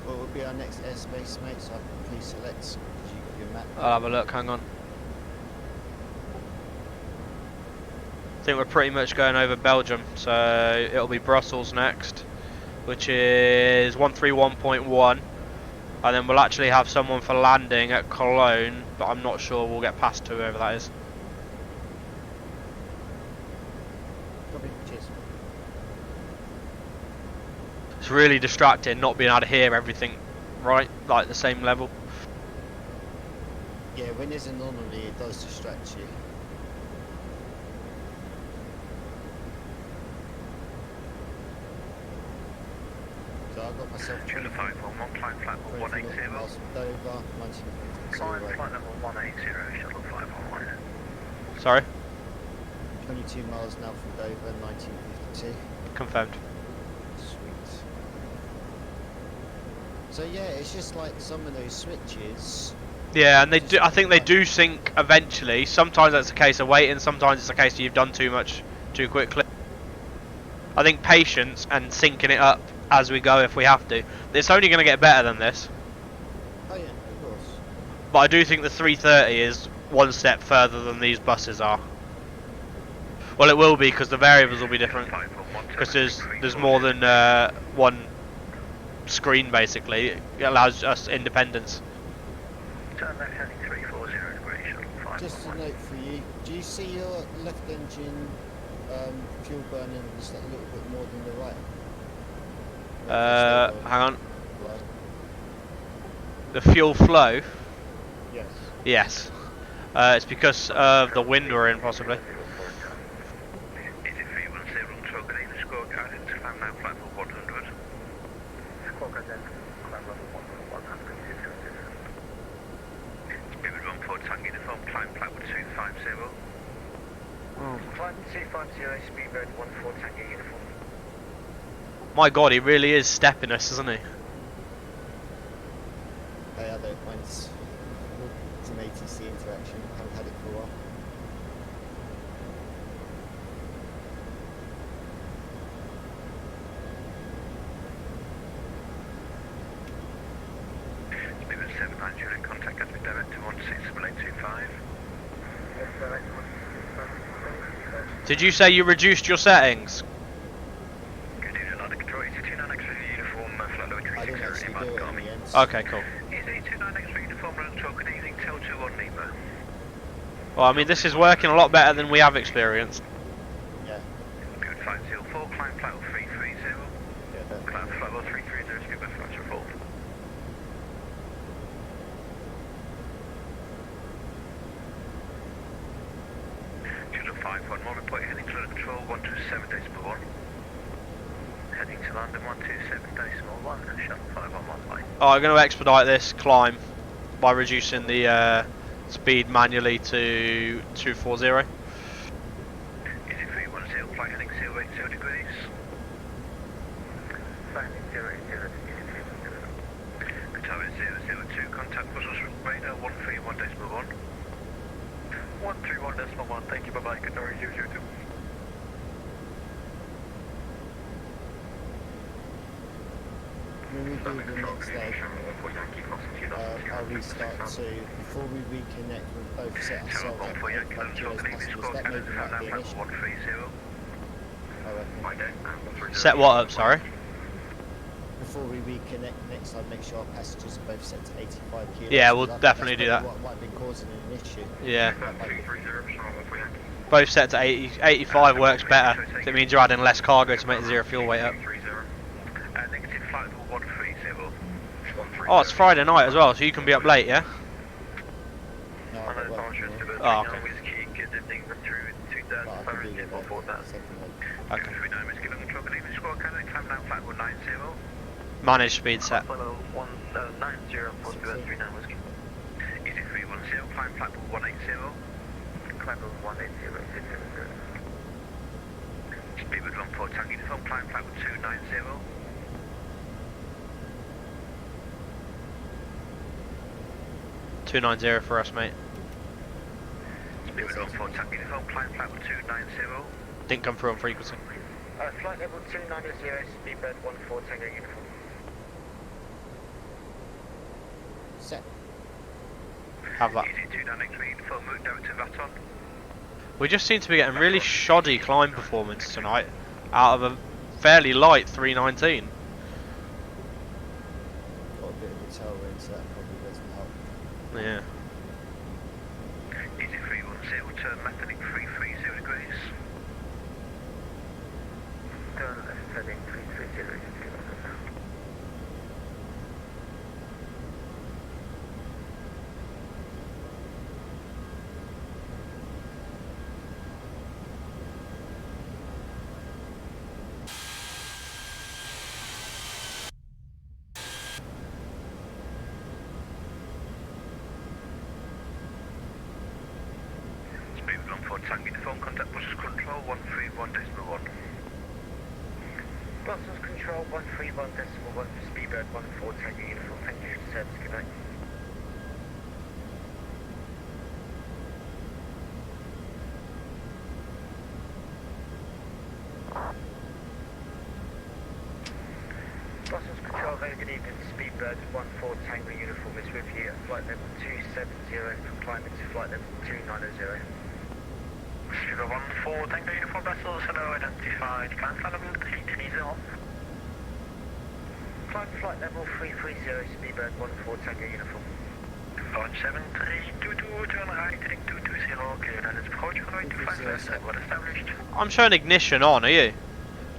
What would be our next airspace, mate? So I can please select. Because you got your map. I'll have a look, hang on. I think we're pretty much going over Belgium, so it'll be Brussels next, which is 131.1, and then we'll actually have someone for landing at Cologne, but I'm not sure we'll get past whoever that is. Copy. Cheers. It's really distracting not being able to hear everything right, like the same level. Yeah, when there's an anomaly, it does distract you. So I got myself Sugar 511, climb flight level 180. miles from Dover, 1952. Climb flight level 180, shuttle 511. Sorry? 22 miles now from Dover, 1952. Confirmed. Sweet. So yeah, it's just like some of those switches. Yeah, and they do. I think they do sync eventually. Sometimes that's a case of waiting. Sometimes it's a case of you've done too much too quickly. I think patience and syncing it up as we go if we have to. It's only going to get better than this. Oh yeah, of course. But I do think the 330 is one step further than these buses are. Well, it will be because the variables will be different. Because there's more than one screen basically. It allows us independence. Turn left heading 340 degrees, shuttle 511. Just a note for you. Do you see your left engine fuel burning just a little bit more than the right? Hang on. Right. The fuel flow. Yes. Yes. It's because of the wind we're in, possibly. Is it 310 truck and English score card into climb now flight level 100? Score card then, climb level 100. Spirit 14 Tango uniform, climb flight level 250. Climb 250, speedbird 14 Tango uniform. My God, he really is stepping us, isn't he? Hey, I don't mind. It's an ATC interaction. Haven't had it for a while. Spirit 790 in contact Gatwick direct to 16825. Yes, direct to 16825. Did you say you reduced your settings? Good evening, London Control, EC29 X-ray uniform, flight level I didn't 360 actually do it in the end. Okay, cool. EC29 X-ray uniform, London Control, good evening, Tel 21 Lima. Well, I mean, this is working a lot better than we have experienced. Yeah. Good 504, climb flight level 330. Yeah, that. Climb flight level 330, speed by flight report. Shuttle 511, report heading to London Control, 127.1. Heading to London, 127.1, and shuttle 511 line. Oh, I'm going to expedite this climb by reducing the speed manually to 240. Is it 310, flight heading 080 degrees? Flight heading 080, is it 310? Qatar 002, contact Brussels radar 131.1. 131.1, thank you, bye-bye, Qatar 002. When we do the next day, I'll restart to, before we reconnect, we'll both set ourselves up for 85 kilos passengers. That maybe might be an issue. I reckon. Set what up, sorry? Before we reconnect next time, make sure our passengers are both set to 85 kilos. Yeah, we'll That's definitely do probably that. What might be causing an issue. Yeah. That might be- Both set to 80, 85 works better. So it means you're adding less cargo to make the zero fuel weight up. Negative flight level 130. Oh, it's Friday night as well, so you can be up late, yeah? No, I know I've got Barshas work to tomorrow. Oh, okay. Whiskey, good evening, through But I can do 2000, that report that. second week. Okay. 239 Whiskey, London Control, good evening, squad, can I climb down flight level 90? Manage speed set. Flight level 190, report to 39 Whiskey. Easy 310, climb flight level 180. Climb level 180, 670. Speedbird 14 Tango uniform, climb flight level 290. $290 for us, mate. Speedbird 14 Tango uniform, climb flight level 290. Didn't come through on frequency. Flight level 290, speedbird 14 Tango uniform. Set. Have that. Easy 293, uniform, move down to Vatsim. We just seem to be getting really shoddy climb performance tonight out of a fairly light 319. Got a bit of a tailwind, so that probably doesn't help. Yeah. Easy 310, turn left heading 330 degrees. Turn left heading 330 degrees. Tango uniform, contact Brussels Control 131.1. Brussels Control 131.1 for Speedbird 14 Tango uniform. Thank you for the service. Good night. Brussels Control, very good evening. Speedbird 14 Tango uniform is with you at flight level 270 from climbing to flight level 290. Speedbird 14 Tango uniform vessels, hello, identified. Climb flight level 330. Climb flight level 330, Speedbird 14 Tango uniform. 17322, turn right, heading 220, clear, that is approach runway 25 left, well established. I'm showing ignition on, are you?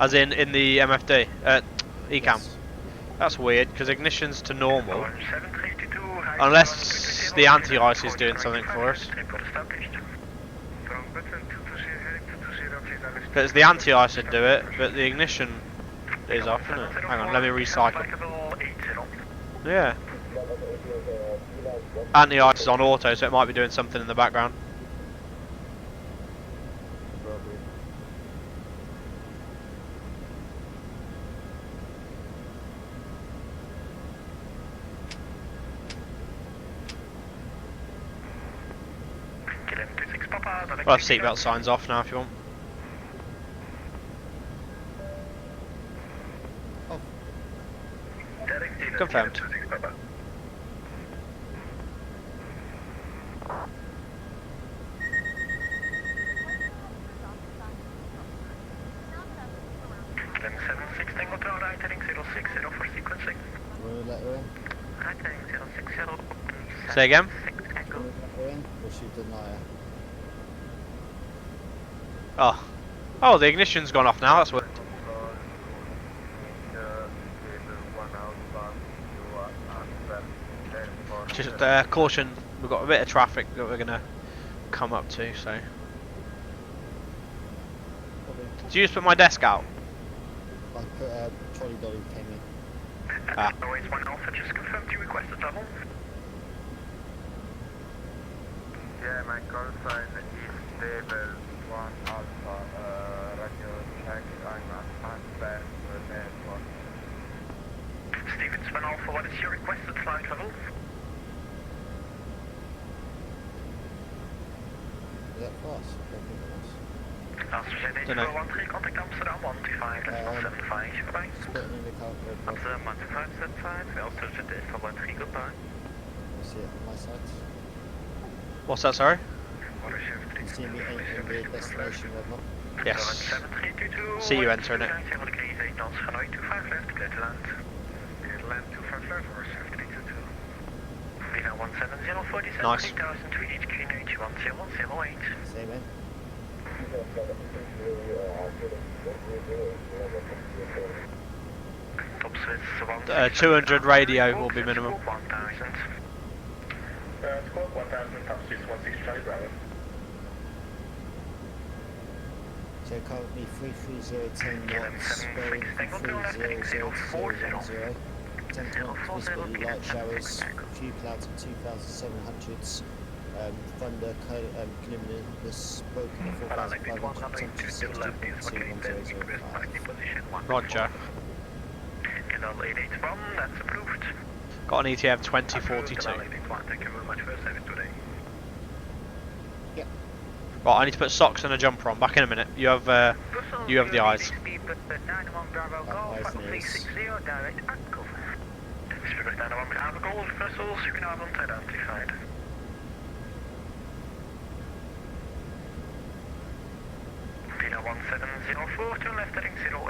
As in the MFD, ECAM. Yes. That's weird, because ignition's to normal. 17322, Unless the anti-ice is doing something for us. Because the anti-ice would do it, but the ignition is off, isn't it? Hang on, let me recycle. Yeah. Anti-ice is on auto, so it might be doing something in the background. I'll have seatbelt signs off now if you want. Confirmed. Then 76 Tango to right, heading 060 for sequencing. Want to let her in? Right, heading 060. Say again? Want to let her in? Or should we deny her? Oh. Oh, the ignition's gone off now, that's weird. Just caution, we've got a bit of traffic that we're going to come up to, so. Did you just put my desk out? I put trolley dolly came in. Ah. Noise 1 Alpha, just confirmed you requested double. Yeah, my call sign is stable 1 Alpha, radio check, I'm at back to the airport. Stevens 1 Alpha, what is your requested flight level? Is that fast? Dunno. 13, contact Amsterdam 125, that's 75, goodbye. Put it in the car code. Amsterdam 125, we also should for 13, goodbye. You see it on my side. What's that, sorry? You see me entering the destination level. Yes. 7322, See you entering it. 8 knots, runway 25 left, clear to land. Clear to land 25 left, or 7322. Vina 17047, Nice. 3000 to HQ 91008. Say when? Top Swiss 200 radio will be minimum. 1000. Squawk 1000, top Swiss 16 Charlie Bravo. So currently 33010 knots, bearing 30010. 10 knots, visibility light showers, few clouds of 2,700s, thunder, cumulus, broken 4,500, temperature 60.21005. Roger. Canal 881, that's approved. Got an ETF 2042. Thank you very much for your service today. Yep. Right, I need to put socks and a jumper on. Back in a minute. You have the eyes. Speedbird 91 Bravo Golf, 360, direct at cover. Speedbird 91 Bravo Golf, vessels, you can have identified. Pina 1704, turn left heading 080.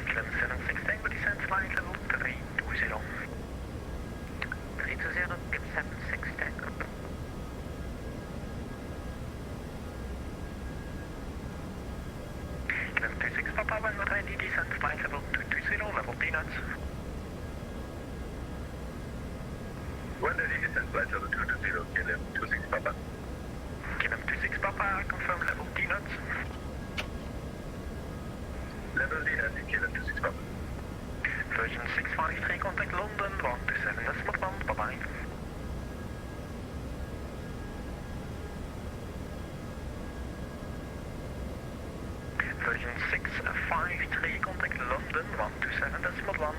Clem 716, but descent flight level 320. 320, get 716. Clem 26, Papa 1 ready, descent flight level 220, level peanuts. When ready, descent flight level 220, Clem 26 Papa. Clem 26 Papa, confirm level peanuts. Level Virgin 653, contact London, 127.1, bye-bye. Virgin 653, contact London, 127.1.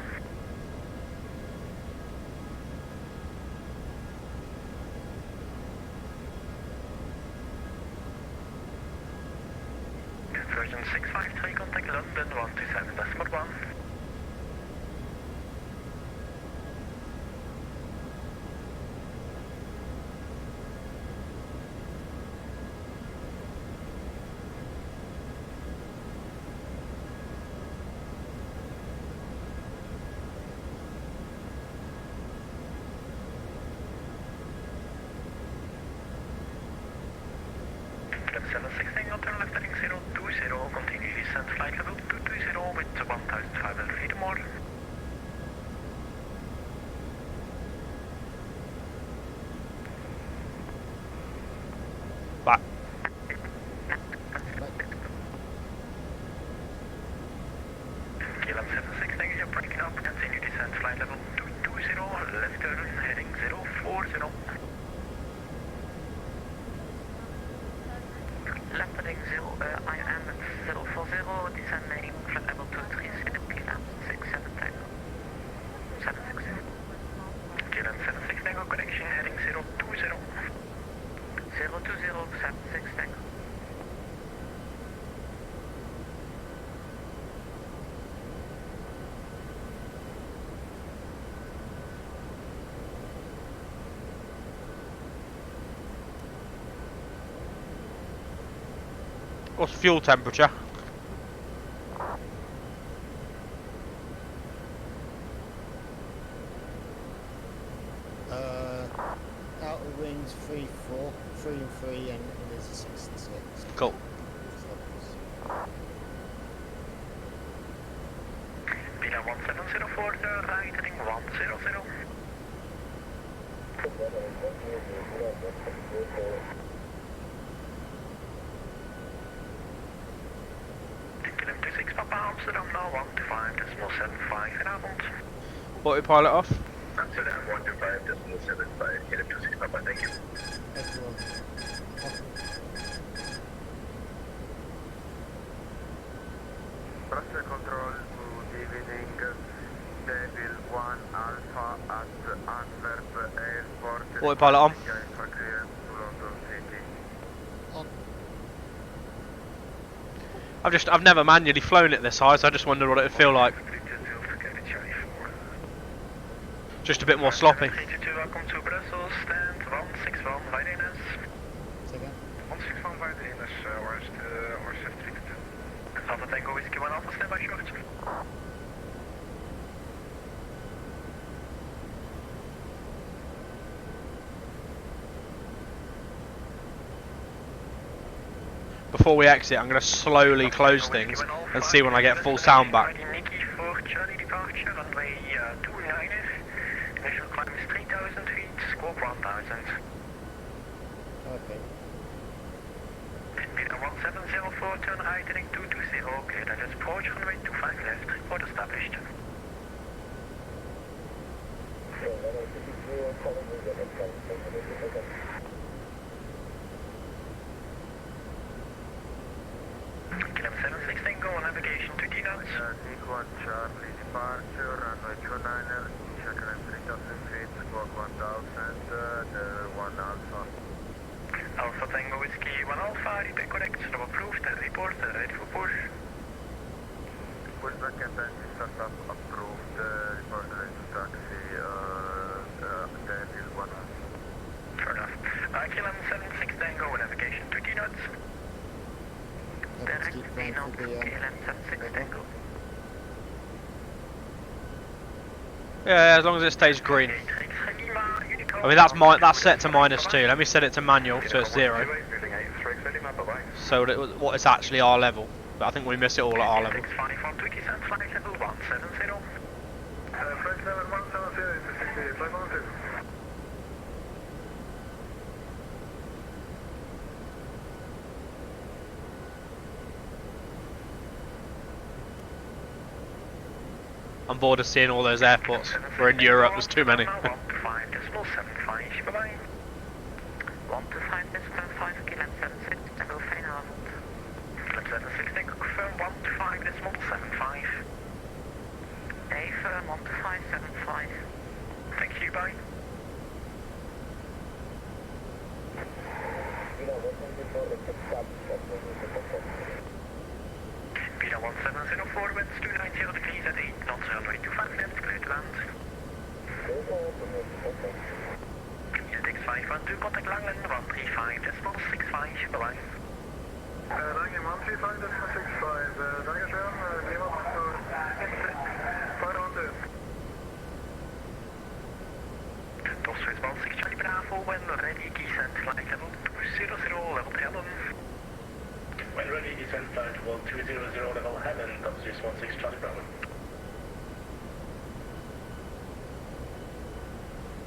Virgin 653, contact London, 127.1. Club 716, on turn left heading 020, continue descent flight level 220 with 1,500 feet or more. Back. Club 716, you're breaking up, continue descent flight level 220, left turn heading 040. Left heading 0, I am at 040, descending flight level 230, KLM 67 Tango. 76. KLM 76 Tango, connection heading 020. 020, 76 Tango. What's fuel temperature? Outer wings 3-4, 3 and 3, and there's a 6 and 6. Cool. Pina 1704, right heading 100. KLM 26 Papa Amsterdam now 125.75 in avond. Autopilot off. Amsterdam 125.75, KLM 26 Papa, thank you. Everyone. Pressure control, good evening. Devil 1 Alpha at Antwerp Airport. Autopilot on. For clearance to London City. I've never manually flown it this high, so I just wondered what it would feel like. Just a bit more sloppy. 322, welcome to Brussels, stand 161 Wijdenes. Second. 161 Wijdenes, where's the 322? Alpha Tango Whiskey 1 Alpha, stand by short. Before we exit, I'm going to slowly close things and see when I get full sound back. Nikki for Charlie departure, runway 29. Initial climb is 3,000 feet, squawk 1,000. Okay. Pina 1704, turn right heading 220, clear that approach, runway 25 left, report established. KLM 716, go on navigation to D-Notes. Sequence Charlie departure, runway 29er, initial climb 3,000 feet, squawk 1,000, the 1 Alpha. Alpha Tango Whiskey 1 Alpha, repeat correct, slow approved, report, ready for push. Pushback and engine startup approved, report ready to taxi, Devil 1 Alpha. Fair enough. KLM 716, go on navigation to D-Notes. Let's keep going for the KLM 716, go. Yeah, as long as it stays green. I mean, that's set to -2. Let me set it to manual, so it's 0. So that what is actually our level. But I think we miss it all at our level. Flight level 170. Flight level 170 is 512. I'm bored of seeing all those airports. We're in Europe, there's too many. 125.75, bye-bye. 125.75, Kilometer 76, Tango Feyenoord. 76, thank you, confirm 125.75. A firm 125.75. Thank you, bye. Villa 1704, winds 290 degrees at 8 knots, runway 25 left, clear to land. Unit 512, contact Langen 135.65, bye-bye. Langen 135.65, Dankeschön, niemand verder Crossways 16 Charlie Bravo, when ready, descent flight level 200, level 11. When ready, descent flight level 200, level 11, Crossways 16 Charlie Bravo.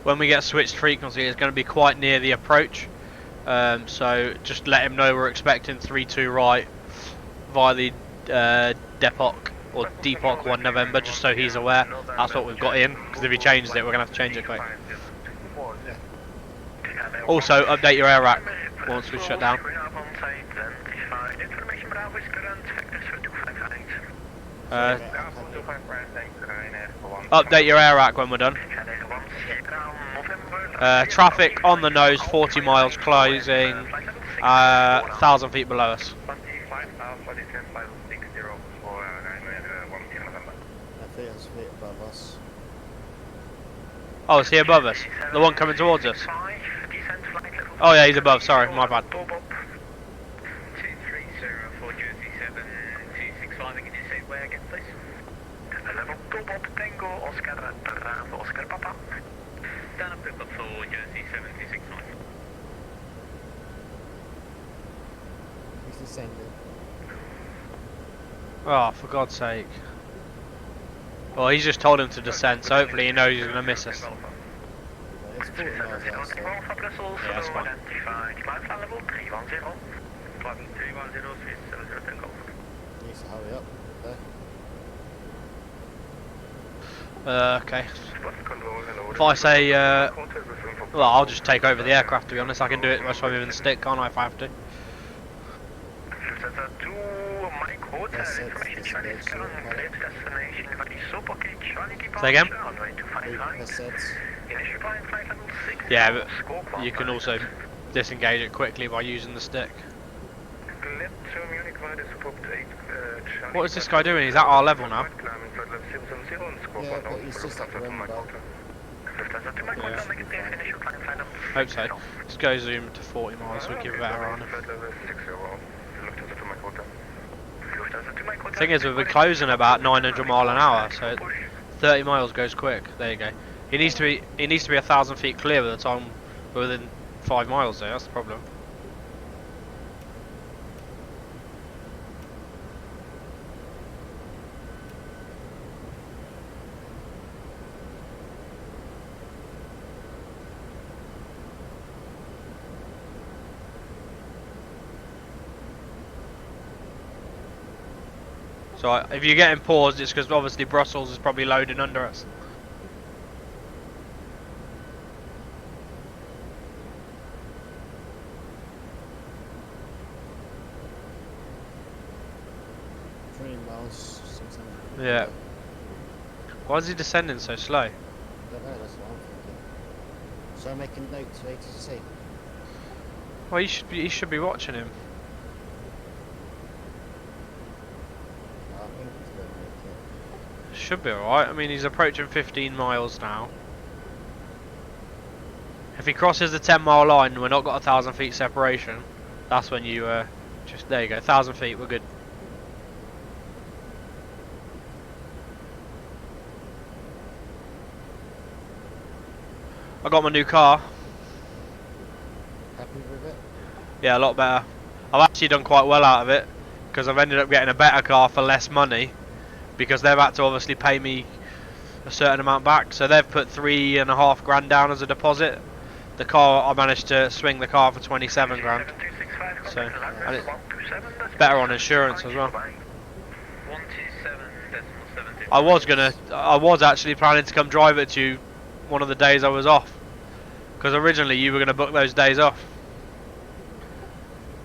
When we get switched frequency, it's going to be quite near the approach. So just let him know we're expecting 32 right via the Depok or Depok 1 November, just so he's aware. That's what we've got in, because if he changes it, we're going to have to change it quick. Also, update your air rack once we shut down. Update your air rack when we're done. Traffic on the nose, 40 miles, closing 1,000 feet below us. I think it's a bit above us. Oh, is he above us? The one coming towards us? Oh yeah, he's above, sorry, my bad. 2304 Jersey 7265, can you say where again, please? Level 2 Bob Tango, Oscar Bravo, Oscar Papa. Down up pickup for Jersey 7265. He's descending. Oh, for God's sake. Well, he's just told him to descend, so hopefully he knows he's going to miss us. It's 40 miles out, so Yeah, that's fine. Level 310. Flight 310, 370 Tango. needs to hurry up. Okay. If I say, well, I'll just take over the aircraft, to be honest. I can do it by swimming in the stick, can't I, if I have to? Say again? Yeah, but you can also disengage it quickly by using the stick. What is this guy doing? He's at our level now. Yeah, but he's just up the roundabout. Hope so. Let's go zoom to 40 miles, we'll give that a run. Thing is, we've been closing about 900 mile an hour, so 30 miles goes quick. There you go. He needs to be 1,000 feet clear by the time we're within 5 miles there. That's the problem. So if you're getting paused, it's because obviously Brussels is probably loading under us. Miles, 600. Yeah. Why is he descending so slow? I don't know, that's what I'm thinking. So I make a note to ATC. Well, you should be watching him. I think he's going to make it. Should be alright. I mean, he's approaching 15 miles now. If he crosses the 10-mile line, we're not got 1,000 feet separation. That's when you just there you go, 1,000 feet. We're good. I got my new car. Happy with it? Yeah, a lot better. I've actually done quite well out of it because I've ended up getting a better car for less money because they've had to obviously pay me a certain amount back. So they've put 3.5 grand down as a deposit. The car, I managed to swing the car for 27 grand. So, and it's better on insurance as well. 127.72. I was actually planning to come drive it to you one of the days I was off. Because originally you were going to book those days off.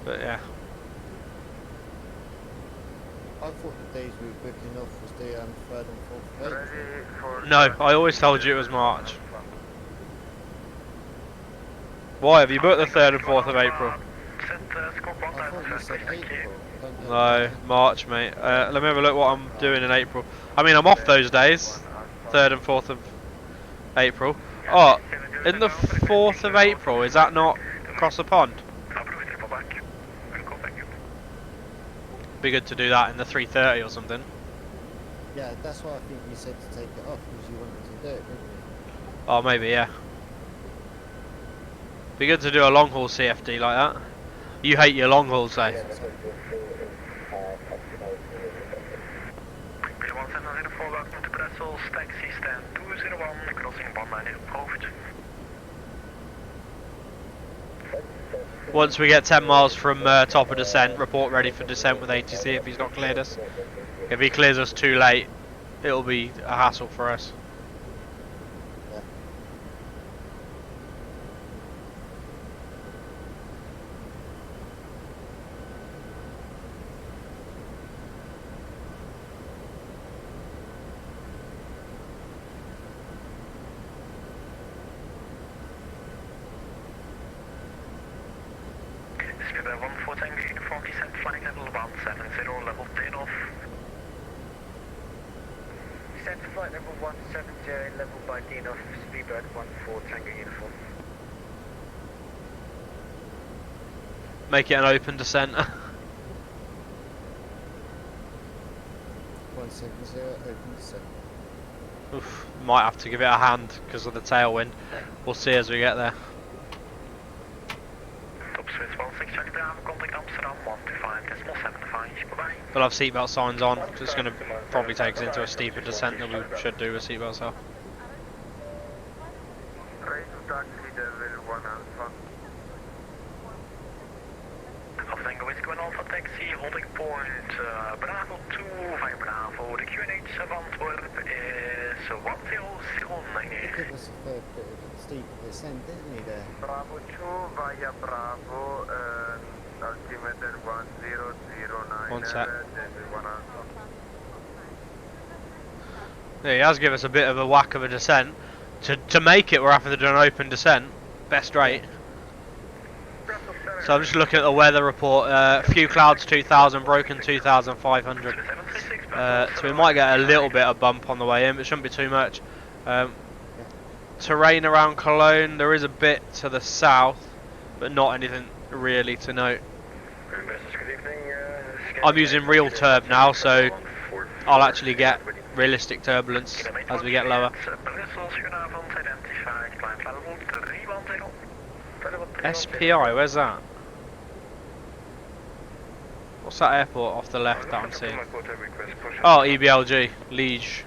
But yeah. I thought the days we were booking off was the 3rd and 4th of April. Ready for... No, I always told you it was March. Why, have you booked the 3rd and 4th of April? I thought you said April. No, March, mate. Let me have a look what I'm doing in April. I mean, I'm off those days. 3rd and 4th of April. Oh, in the 4th of April, is that not across the pond? Be good to do that in the 3:30 or something. Yeah, that's why I think you said to take it off, because you wanted to do it, didn't you? Oh, maybe, yeah. Be good to do a long haul CFD like that. You hate your long hauls, though. Once we get 10 miles from top of descent, report ready for descent with ATC if he's not cleared us. If he clears us too late, it'll be a hassle for us. Yeah. Speedbird 1-4 Tango Uniform descent flying level 170 level takeoff. Descent to flight level 170, level by Deanoff, Speedbird 1-4 Tango Uniform. Make it an open descent. 170, open descent. Oof, might have to give it a hand because of the tailwind. We'll see as we get there. Top switch 16 Bravo, contact Amsterdam 125.75, bye bye. We'll have seatbelt signs on. It's going to probably take us into a steeper descent than we should do with seatbelts off. Ready to taxi level 1 Alpha. Alpha Tango is going Alpha Taxi, holding point Bravo 2 via Bravo. The QNH of Antwerp is 1009. Give us a fair bit of steep descent, didn't he, there? Bravo 2 via Bravo, altimeter 1009. One sec. Desert 1 Alpha. Yeah, he has given us a bit of a whack of a descent. To make it, we're having to do an open descent. Best rate. So I'm just looking at the weather report. Few clouds 2000, broken 2500. So we might get a little bit of bump on the way in, but it shouldn't be too much. Terrain around Cologne, there is a bit to the south, but not anything really to note. I'm using real turb now, so I'll actually get realistic turbulence as we get lower. SPI, where's that? What's that airport off the left that I'm seeing? Oh, EBLG, Liege.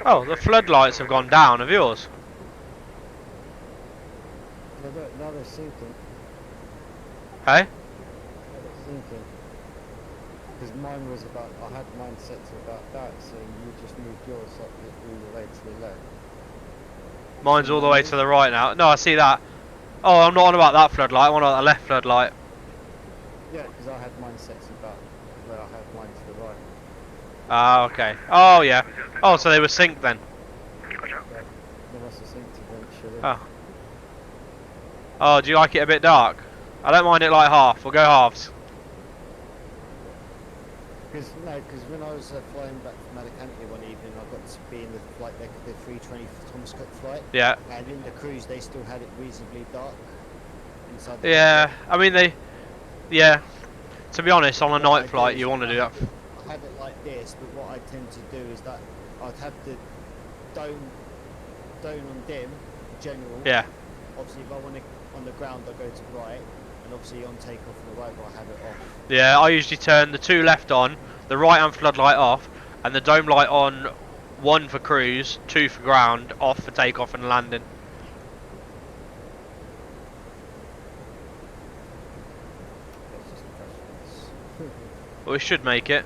Oh, the floodlights have gone down, have yours? Now they're sinking. Hey? Now they're sinking. Because mine was about, I had mine set to about that, so you just moved yours up all the way to the left. Mine's all the way to the right now. No, I see that. Oh, I'm not on about that floodlight, I'm on about the left floodlight. Yeah, because I had mine set to about where I had mine to the right. Ah, okay. Oh, yeah. Oh, so they were synced then. They must have synced eventually. Oh. Oh, do you like it a bit dark? I don't mind it like half. We'll go halves. Because when I was flying back from Alicante one evening, I got to be in the flight deck of the 320 Thomas Cook flight. Yeah. And in the cruise, they still had it reasonably dark inside. The Yeah. I mean, yeah. To be honest, on a night flight, you want to do that. I have it like this, but what I tend to do is that I'd have the dome on dim, general. Yeah. Obviously, if I want to on the ground, I go to bright, and obviously on takeoff and arrival, I have it off. Yeah, I usually turn the two left on, the right hand floodlight off, and the dome light on 1 for cruise, 2 for ground, off for takeoff and landing. Let's just press this. But we should make it.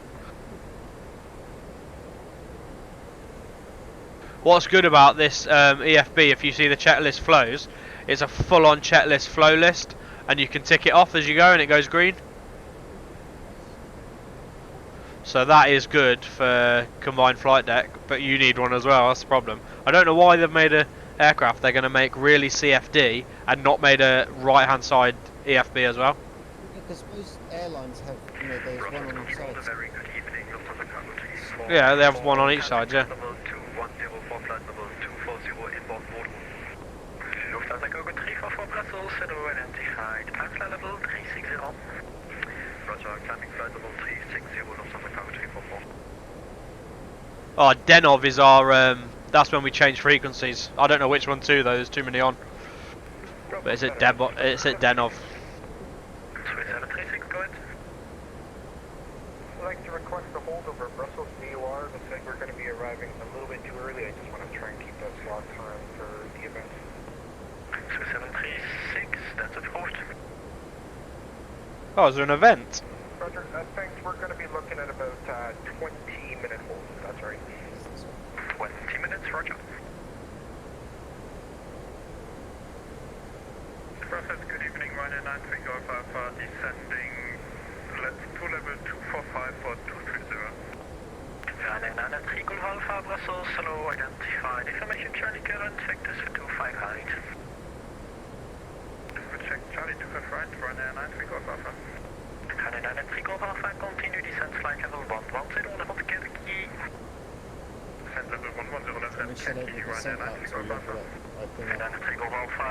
What's good about this EFB, if you see the checklist flows, it's a full-on checklist flow list, and you can tick it off as you go and it goes green. So that is good for combined flight deck, but you need one as well, that's the problem. I don't know why they've made a aircraft they're going to make really CFD and not made a right-hand side EFB as well. Because most airlines have, you know, there's one on each side. Very good evening, Lufthansa Cargo 3. Yeah, they have one on each side, yeah. Number 2104, flight number 240 inbound mode. Lufthansa Cargo 344 Brussels, hello, identified. Climb flight level 360. Roger, climbing flight level 360, Lufthansa Cargo 344. Oh, Denov is our, that's when we change frequencies. I don't know which one too though, there's too many on. But it's at Denov. 3736, go ahead. I'd like to request a hold over Brussels VOR. Looks like we're going to be arriving a little bit too early. I just want to try and keep that slot time for the event. 2736, that's approved. Oh, is there an event? Roger, thanks. We're going to be looking at about 20-minute hold, if that's right. 20 minutes, roger. Process, good evening, Ryanair 93 Golf Alpha, descending to level 245 for 230. Ryanair 93 Golf Alpha, Brussels, hello, identified. Information Charlie current, vectors for 25 right. We'll check Charlie 25 right, Ryanair 93 Golf Alpha. Ryanair 93 Golf Alpha, continue descent flight level 110 left Kerky. Descent level 110 left Can we shut over Kerky, the Ryanair sent out 93 so Golf level Alpha. up? Open Ryanair up. 93 Golf Alpha,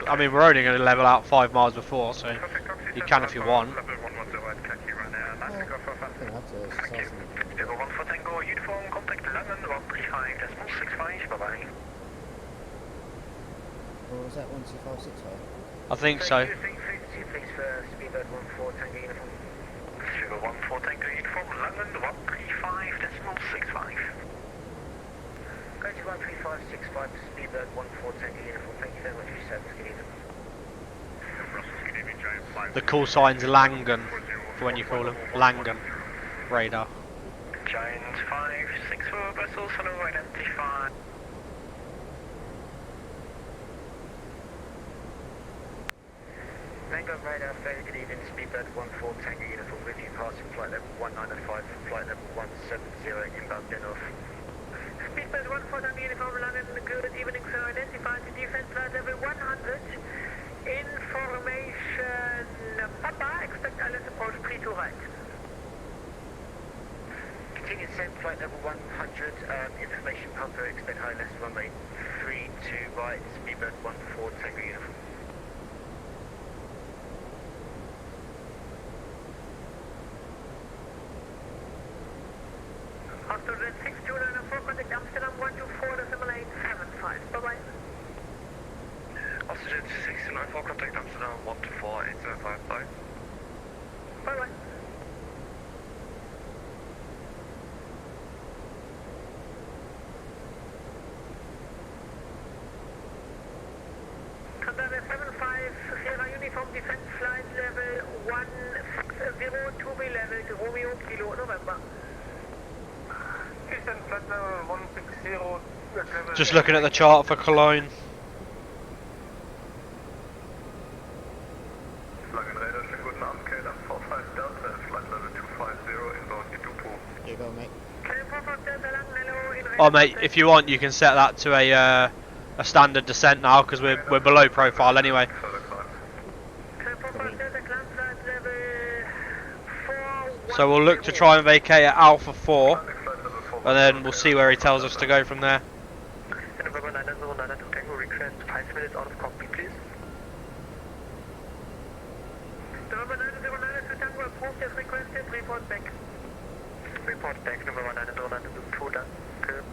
I mean, we're only going to level out 5 miles before, so you can if you want. Level 110 right, Kerky, Ryanair 93 Golf Alpha. I'm gonna have to, it's just asking me. Level 1 for Tango, uniform, contact London 135.65, bye-bye. Or was that 12565? I think so. Frequency, please, for Speedbird 14 Tango uniform. Speedbird 14 Tango uniform, London 135.65. Go to 135.65 for Speedbird 14 Tango uniform. Thank you very much for your service. Good evening. Brussels, good evening, Giant 5. The call sign's Langan, for when you call them. Langan. Radar. Giant 564 Brussels, hello, identified. Tango radar, very good evening, Speedbird 14 Tango uniform with you passing flight level 195 for flight level 170 inbound Denov. Speedbird 14 Tango uniform, London, good evening, sir, identified to defense flight level 100. Information, Papa, expect ILS approach 32 right. Continue descent flight level 100, information Papa, expect ILS runway 32 right, Speedbird 14 Tango uniform. After the 6294, contact Amsterdam 124.875. Bye-bye. Oxygen 6294, contact Amsterdam 124.875. Bye. Bye-bye. Contact 75, Sierra Uniform Defense Flight Level 160 to be leveled, Romeo Kilo November. Just looking at the chart for Cologne. Here you go, mate. Oh mate, if you want you can set that to a standard descent now because we're below profile anyway. So we'll look to try and vacate at Alpha 4 and then we'll see where he tells us to go from there. November 909 to Tango, request 5 minutes out of cockpit, please. November 909 to Tango, approved as requested, report back. Report back, November 909 to 2, danke.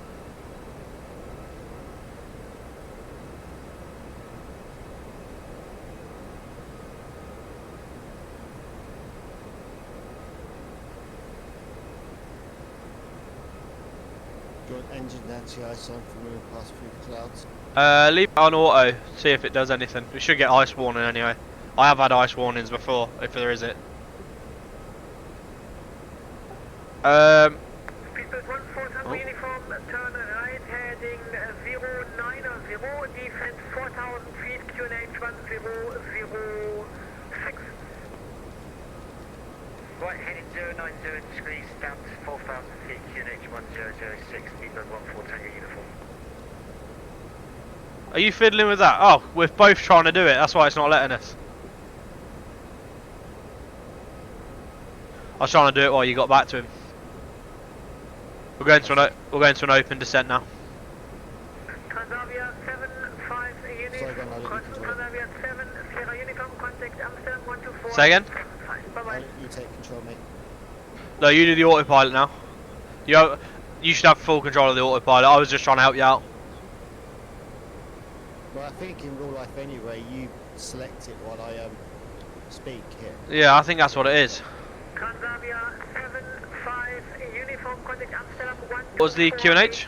Engine anti-ice on for moving past through the clouds. Leave it on auto, see if it does anything. We should get ice warning anyway. I have had ice warnings before, if there is it. Speedbird 1-4 uniform, turn right heading 090, defense 4,000 feet, QNH 1006. Right, heading 090 degrees, down to 4,000 feet, QNH 1006, Speedbird 1-4 Tango uniform. Are you fiddling with that? Oh, we're both trying to do it, that's why it's not letting us. I was trying to do it while you got back to him. We're going to an open descent now. Transavia 7-5 unit, Transavia 7, Sierra uniform, contact Amsterdam 124. Say again? Bye-bye. You take control, mate. No, you do the autopilot now. You should have full control of the autopilot. I was just trying to help you out. Well, I think in real life anyway, you select it while I speak here. Yeah, I think that's what it is. Transavia 7-5 uniform, contact Amsterdam 124. What was the QNH?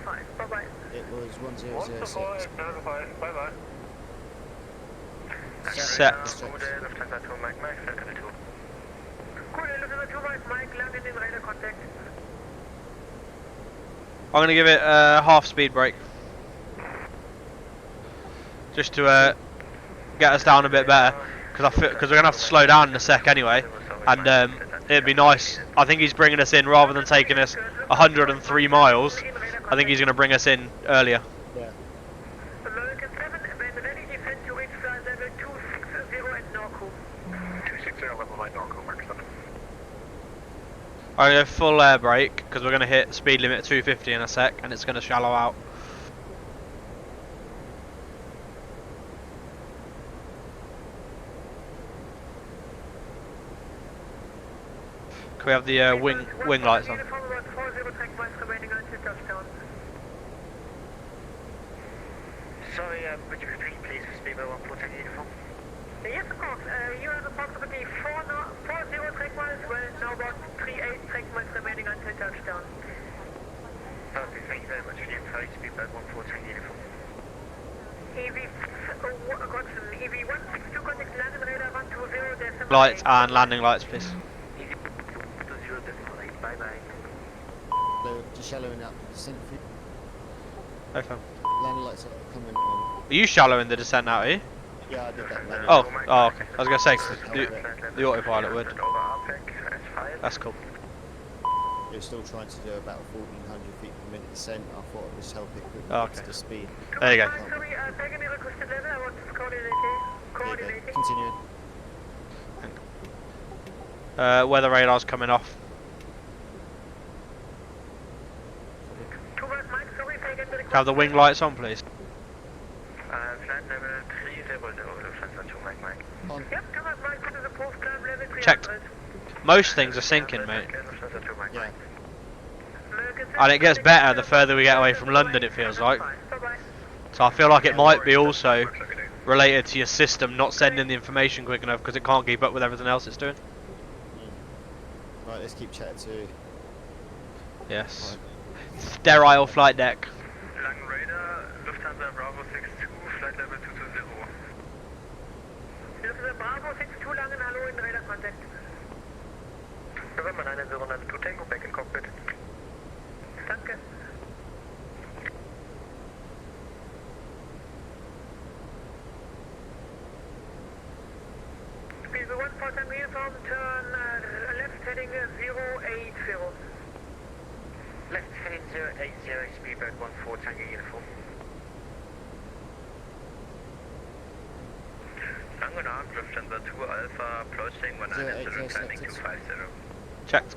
7-5. Bye-bye. It was 1006. Bye-bye. Set. I'm going to give it half speed brake. Just to get us down a bit better. Because we're going to have to slow down in a sec anyway. And it'd be nice. I think he's bringing us in rather than taking us 103 miles. I think he's going to bring us in earlier. Yeah. American 7, when ready, defend to reach flight level 260 at Norco. 260 level 9 Norco, Mark 7. I'm going to go full air brake because we're going to hit speed limit 250 in a sec and it's going to shallow out. Can we have the wing lights on? Sorry, would you repeat please for Speedbird 1-4 Tango uniform? Yes, of course. You have approximately 40 track miles, well, now about 38 track miles remaining until touchdown. Perfect, thank you very much for the info, Speedbird 1-4 Tango uniform. EV162 contact landing radar 120 Lights and landing lights, please. Bye-bye. Just shallowing up the descent for you. Okay. Landing lights are coming on. Are you shallowing the descent out, are you? Yeah, I did that. Landing Oh, light. oh, okay. I was going to say, 'cause the autopilot would. That's cool. You're still trying to do about 1,400 feet per minute descent. I thought I'd just help it quickly Oh, to okay. the speed. There you go. Sorry, taking the requested level, I want to There you coordinate. go. Continuing. Weather radar's coming off. Towards Mike, sorry, taking the request. Have the wing lights on, please. Flight level 300, Lufthansa 2 Mike. On. Yep, towards Mike, this is approved climb level 300. Checked. Most things are sinking, mate. Lufthansa 2 Mike. Yeah. And it gets better the further we get away from London, it feels like. So I feel like it might be also related to your system not sending the information quick enough because it can't keep up with everything else it's doing. Right, let's keep chatting to. Yes. Sterile flight deck. Lang radar, Lufthansa Bravo 62, flight level 220. Lufthansa Bravo 62 langen, hallo in radar contact. November 9092 Tango, back in cockpit. Danke. Speedbird 1-4 Tango uniform, turn left heading 080. Left heading 080, Speedbird 1-4 Tango uniform. Good Abend, Lufthansa 2 Alpha, approaching 190, climbing 250. Checked.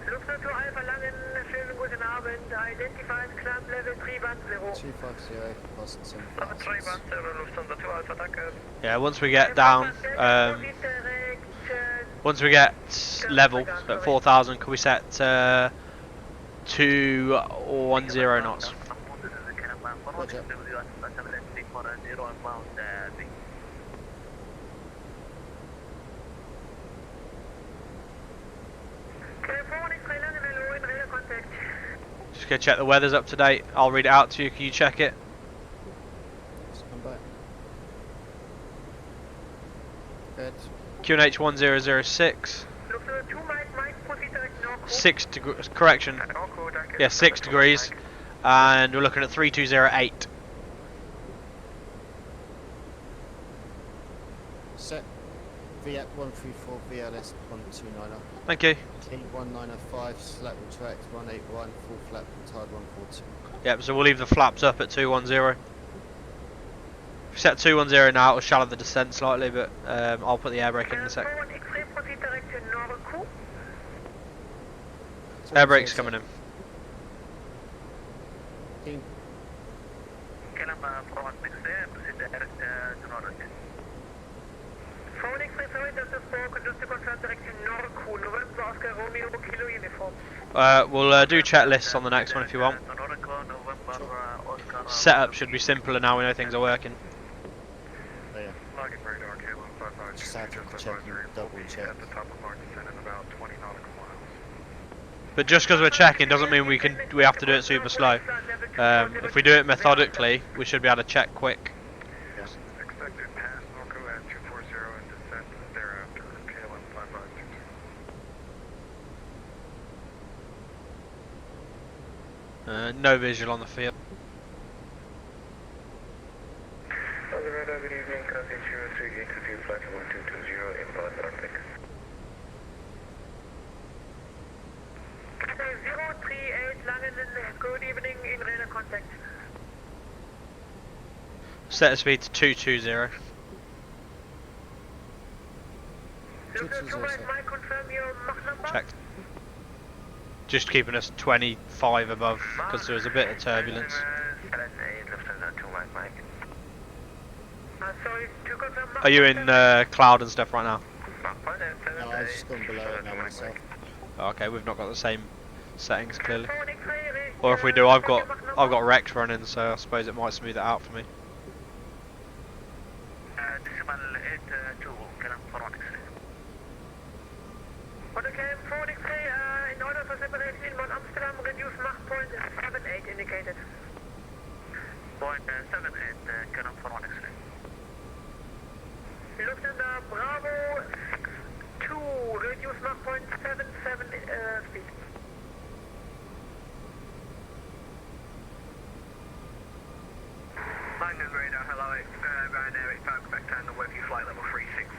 Lufthansa 2 Alpha langen, schönen guten Abend. Identified climb level 310. 250 past 7,000. 310, Lufthansa 2 Alpha, danke. Yeah, once we get down, once we get level at 4,000, can we set 210 knots? Roger. California, Langen, contact. Just gonna check the weather's up to date. I'll read it out to you. Can you check it? Let's come back. Good. QNH 1006. Look to 2 Mike, proceed direct north. 6 degrees. Correction. Norco, danke. Yeah, 6 degrees. And we're looking at 3208. Set. Viet 134 VLS 129er. Thank you. Clean 1905, slap retract 181, full flap retard 142. Yep, so we'll leave the flaps up at 210. We set 210 now, it'll shallow the descent slightly, but I'll put the air brake in a sec. X-ray, proceed direct to Norco. Air brake's coming in. Team. Kelam forward X-ray, proceed direct to Norco. Forward X-ray, sorry, das ist Borg, just to confirm direct to Norco, November Oscar Romeo Kilo uniform. We'll do checklists on the next one if you want. Setup should be simpler now we know things are working. Oh yeah. Logging radar, K155. Just have to check and double check. At the top of our descent in about 20 nautical miles. But just because we're checking doesn't mean we have to do it super slow. If we do it methodically, we should be able to check quick. Yes. Expected pass Norco at 240 and descent thereafter, K15522. No visual on the field. On the radar, good evening, Copy 03 to view flight 1220 inbound Norfolk. 038 Langen, good evening, in radar contact. Set the speed to 220. Look to 2 Mike, confirm your Mach number. Checked. Just keeping us 25 above because there was a bit of turbulence. Sorry, to confirm Mach Are you in cloud and stuff right now? No, I've just gone below it now myself. Okay, we've not got the same settings clearly. Forward X-ray, Or if we do, I've got Rex running, so I suppose it might smooth it out for me. Decimal 82, Kelam forward X-ray. Okay, forward X-ray, in order for separation inbound Amsterdam, reduce Mach point 78 indicated. Point 78, Kelam forward X-ray. Lufthansa Bravo 6-2, reduce Mach point 77 speed. London radar, hello, it's Ryanair, it's Falcon back down the working flight level 360.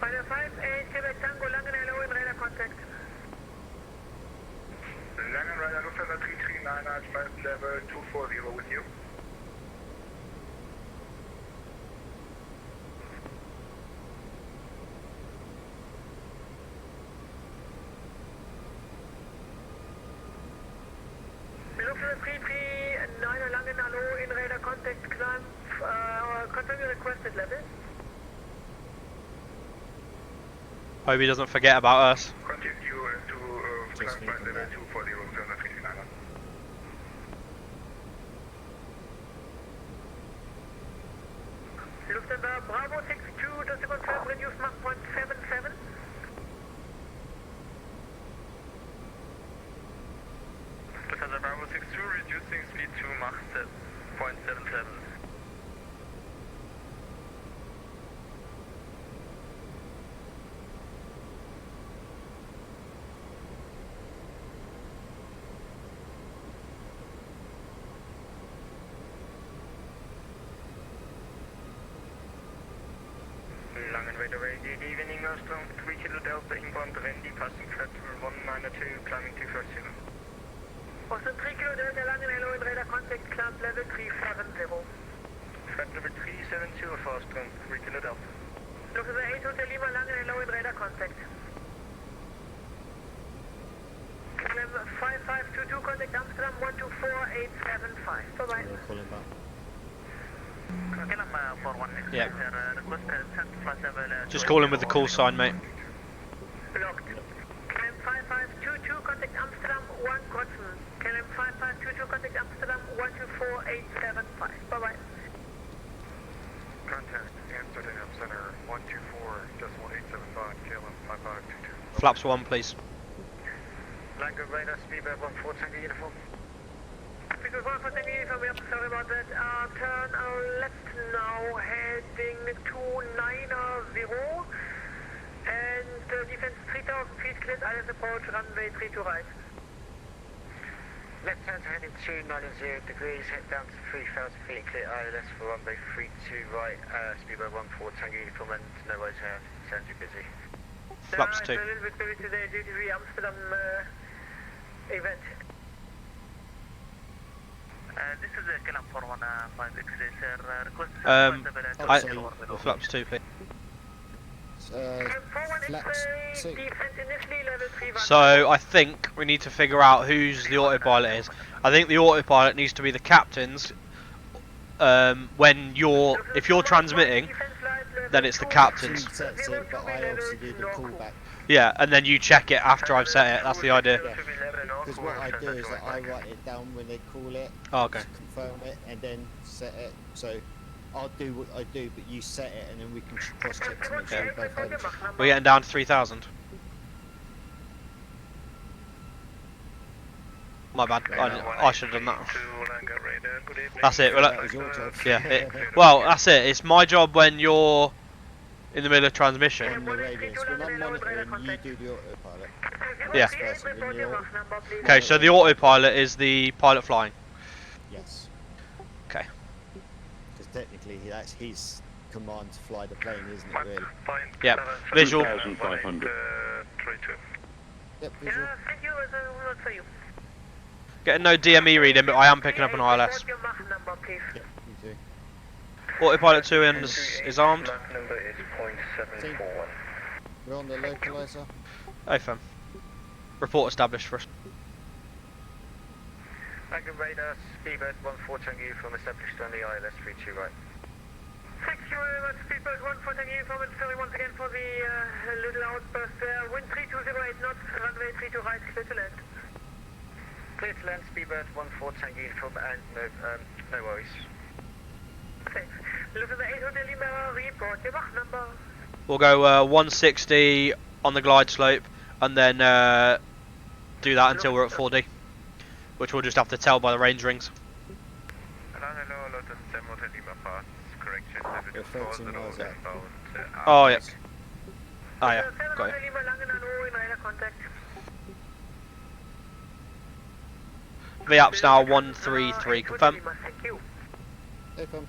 Ryanair 58, Quebec Tango, Langen, hello, in radar contact. Langen radar, Lufthansa 339 at flight level 240 with you. Lufthansa 339 Langen, hello, in radar contact, climb, confirm your requested level. Hope he doesn't forget about us. Continue to Just climb flight leaving level that. 240 Lufthansa 339. Lufthansa Bravo 6-2, just to confirm, reduce Mach point 77. Lufthansa Bravo 62, reducing speed to Mach 0.77. Langen radar, good evening, Nostrum 3 Kilo Delta inbound Randy, passing flight 192, climbing 240. Austin 3 Kilo Delta Langen, hello, in radar contact, climb level 370. Flight level 372, fast 3 Kilo Delta. Lufthansa 8 Hotel Lima Langen, hello, in radar contact. KLM 5522, contact Amsterdam 124875. Bye-bye. We'll call him back. Kelam forward X-ray, Yeah. request 10 flight level. Just call him with the call sign, mate. Blocked. KLM 5522, contact Amsterdam 1 Kotzen. KLM 5522, contact Amsterdam 124875. Bye-bye. Contact Amsterdam Center 124.875. Flaps 1, please. Lango radar, speedbird 14 Tango uniform. Speedbird 14 Tango uniform, yep, sorry about that. Turn left now, heading to 90. And defense 3000 feet, cleared, island approach, runway 32 right. Left turn to heading 290 degrees, head down to 3000 feet, clear ILS for runway 32 right, speedbird 14 Tango uniform, and no worries around, sounds you busy. Flaps 2. It's a little bit busy today due to the Amsterdam event. This is Kalam 415 X-ray, sir. Request Flaps 2, please. Flaps 2. So I think we need to figure out who's the autopilot is. I think the autopilot needs to be the captain's. If you're transmitting, then it's the captain's. Sets it, but I obviously do the callback. Yeah, and then you check it after I've set it. That's the idea. Because what I do is that I write it down when they call it, Oh, okay. confirm it, and then set it. So I'll do what I do, but you set it, and then we can cross check to make sure we both have it. We're getting down to 3,000. My bad. I should have done that. That's it. Well, That was your job. yeah. Well, that's it. It's my job when you're in the middle of transmission. On the radius. When I'm monitoring, you do the autopilot. Yeah. Vice versa, when you're- Okay, so the autopilot is the pilot flying. Yes. Okay. Because technically, that's his command to fly the plane, isn't it? Really? Yep. Visual. 2,500. Yep. Visual. Yeah, thank you, not for you. Getting no DME reading, but I am picking up an ILS. Your Mach number, please. Yep. You do. Autopilot 2 is armed. Number is 0.741. We're on the localizer. AFM. Report established for us. Lango radar, speedbird 14 Tango uniform established on the ILS 32 right. Thank you very much, Speedbird 14 Tango uniform, and sorry once again for the little outburst there. Wind 3208 knots, runway 32 right, clear to land. Clear to land, speedbird 14 Tango uniform, and no worries. Thanks. Look at the 8 Hotel Lima, report your Mach number. We'll go 160 on the glide slope, and then do that until we're at 4D, which we'll just have to tell by the range rings. We're 13 miles out. Oh yeah. Oh yeah. Got it. Lima, Langen, Hallo, in radar contact. VAP's now 133. Confirm. Lima, thank you. AFM.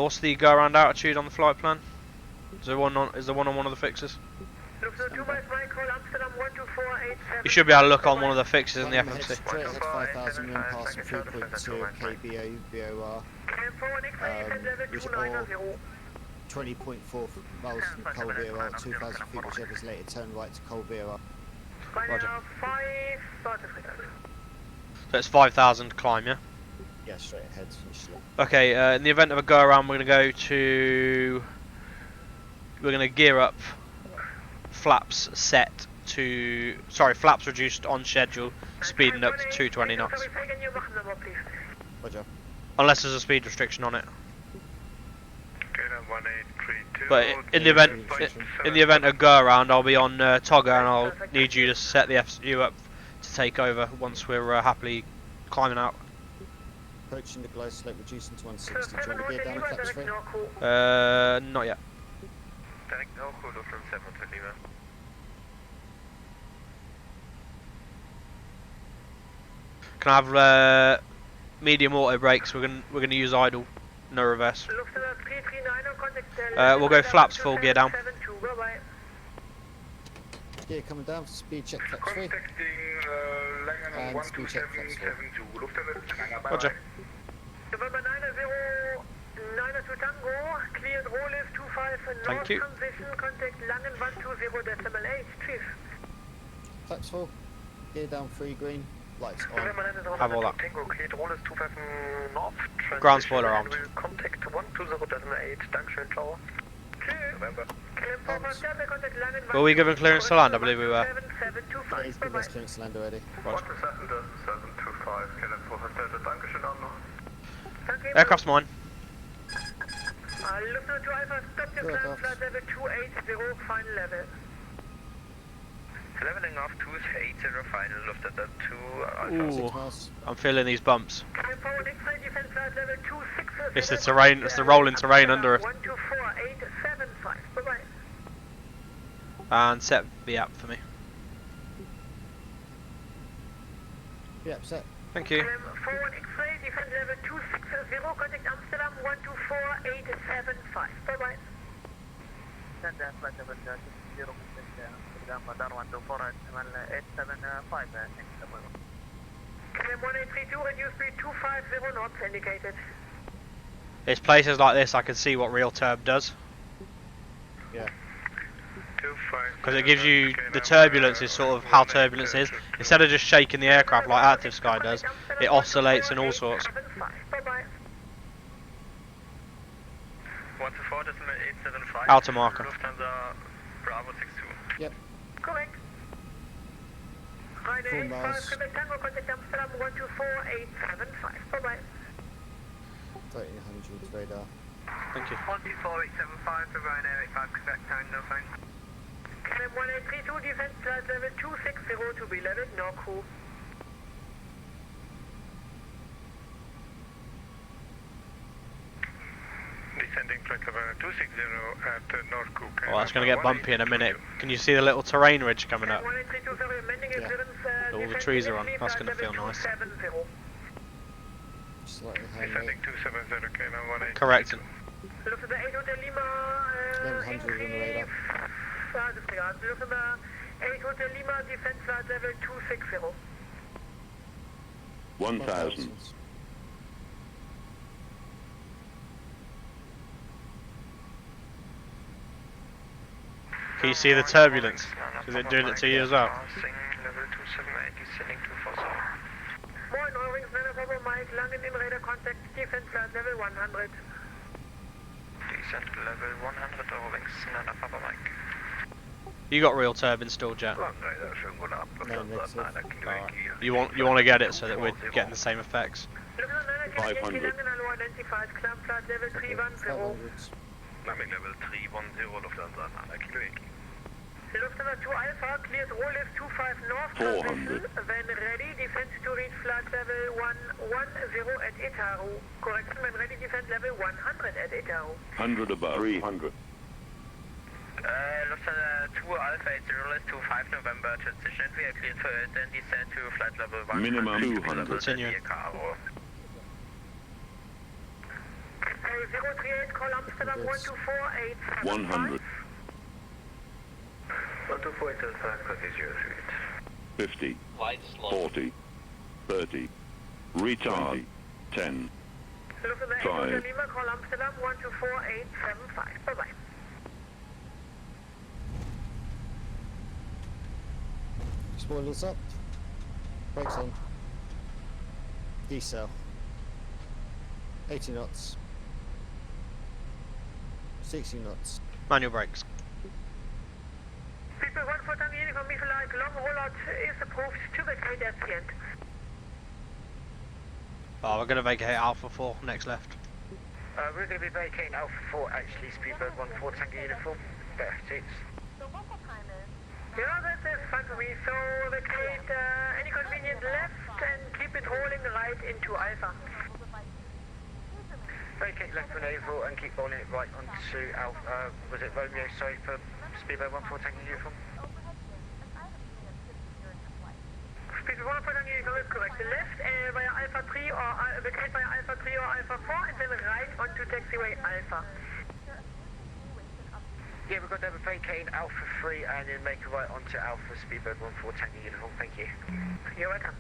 What's the go around altitude on the flight plan? Is there one on one of the fixes? Look, so 2 miles micro, Amsterdam 12487. You should be able to look on one of the fixes in the Head FMC. straight ahead 5,000 wind passing 3.2 kBO VOR. Which are 20.4 miles from cold VOR, 2,000 feet whichever's later, turn right to cold VOR. Roger. 5 certificate. So it's 5,000 climb, yeah? Yeah, straight ahead, finish slow. Okay, in the event of a go around, we're going to gear up flaps set to, flaps reduced on schedule, speeding up to 220 knots. Roger. Unless there's a speed restriction on it. But in the event of go around, I'll be on Togger, and I'll need you to set the FSU up to take over once we're happily climbing out. Approaching the glide slope, reducing to 160. Do you want to gear down and flaps free? Not yet. Can I have medium auto brakes? We're gonna use idle, no reverse. We'll go flaps full, gear down. Gear coming down, speed check flaps free. And speed check flaps free. Roger. November 90 Tango, cleared roll lift 25 Thank north you. transition, contact Langen 120.8, chief. Flaps full. Gear down, free green. Lights on. Have all that. Tango, cleared roll is 25 north. Ground spoiler armed. Contact 120.8, Dankeschön, ciao. November. Were we given clearance to land? I believe we were. Yeah, he's given us clearance to land already. Roger. 725, Kenneth for Hotel, Dankeschön, Arno. Aircraft's mine. Lufthansa 2 Alpha, stop your Good climb, off. flight level 280, final level. Leveling off 280, final Lufthansa 2 Ooh, 6 miles. I'm feeling these bumps. Climb forward, X-ray, defense flight level 260. It's the terrain, it's the rolling terrain under us. 124875, bye-bye. And set the app for me. Yep, set. Thank you. Forward X-ray, defense level 260, contact Amsterdam 124875, bye-bye. Send flight level 260, Amsterdam, Madan 124, 875, Climb 1832, reduce speed 250 knots indicated. It's places like this I can see what real turb does. Yeah. Because it gives you the turbulence is sort of how turbulence is. Instead of just shaking the aircraft like Active Sky does, it oscillates and all sorts. Bye-bye. 124.875. Outer marker. Lufthansa Bravo 62. Yep. Correct. Friday, 4 5 miles. Quebec Tango, contact Amsterdam 124875, bye-bye. 1300 radar. Thank you. 124.875 for Ryanair 85 Quebec Tango, thanks. KLM 1832, defense flight level 260 to be leveled, no crew. Descending flight level 260 at North Cook. Oh, that's going to get bumpy in a minute. Can you see the little terrain ridge coming up? 1832, sorry, amending Yeah. clearance, All the defense trees are on. initially, That's flight going to feel level nice. 270. Slightly high Descending rate. 270, KLM 18. Correct. Lufthansa 8 Hotel Lima, 1100 on the radar. Lufthansa 8 Hotel Lima, defense flight level 260. 1000. Can you see the turbulence? Is it doing it to you as well? Level 278, descending 240. Moin, Eurings, Papa Mike, Langen in radar contact, defense flight level 100. Descent level 100, Eurings, Papa Mike. You got real turb installed, Jet. No, negative. You want to get it so that we're getting the same effects. Lufthansa 500. Langen Allo identified, climb flight level 310. 500. Climbing level 310, Lufthansa 9 Kilo Yankee. Lufthansa 2 Alpha, clears roll lift 25 north, 400. when ready, defense to reach flight level 110 at Itaru. Correction, when ready, defense level 100 at Itaru. 100 above. 300. Lufthansa 2 Alpha 80 list 25 November, transition, we are cleared for it, then descend to flight level 100. Minimum 200. Continuing. 038, call Amsterdam Yes. 124875. 100. 124.85, copy 03. 50. 40. 30. Retard. 10. Lufthansa 8 Five. Hotel Lima, call Amsterdam 124875. Bye-bye. Spoilers up. Brakes on. Decel. 80 knots. 60 knots. Manual brakes. People 14 Tango Uniform, Missile Light, long rollout is approved to vacate at the end. Oh, we're going to vacate Alpha 4, next left. We're going to be vacating Alpha 4 actually, Speedbird 14 Tango Uniform. Better seats. Yeah, that's fine for me. So vacate any convenient left and keep it rolling right into Alpha. Vacate left for naval and keep rolling it right onto Alpha, was it Romeo, sorry, for Speedbird 14 Tango Uniform? Speed 14 Tango Uniform is correct. Left via Alpha 3 or vacate via Alpha 3 or Alpha 4 and then right onto taxiway Alpha. Yeah, we're going to have a vacating Alpha 3 and then make a right onto Alpha Speedbird 14 Tango Uniform, thank you. You're welcome.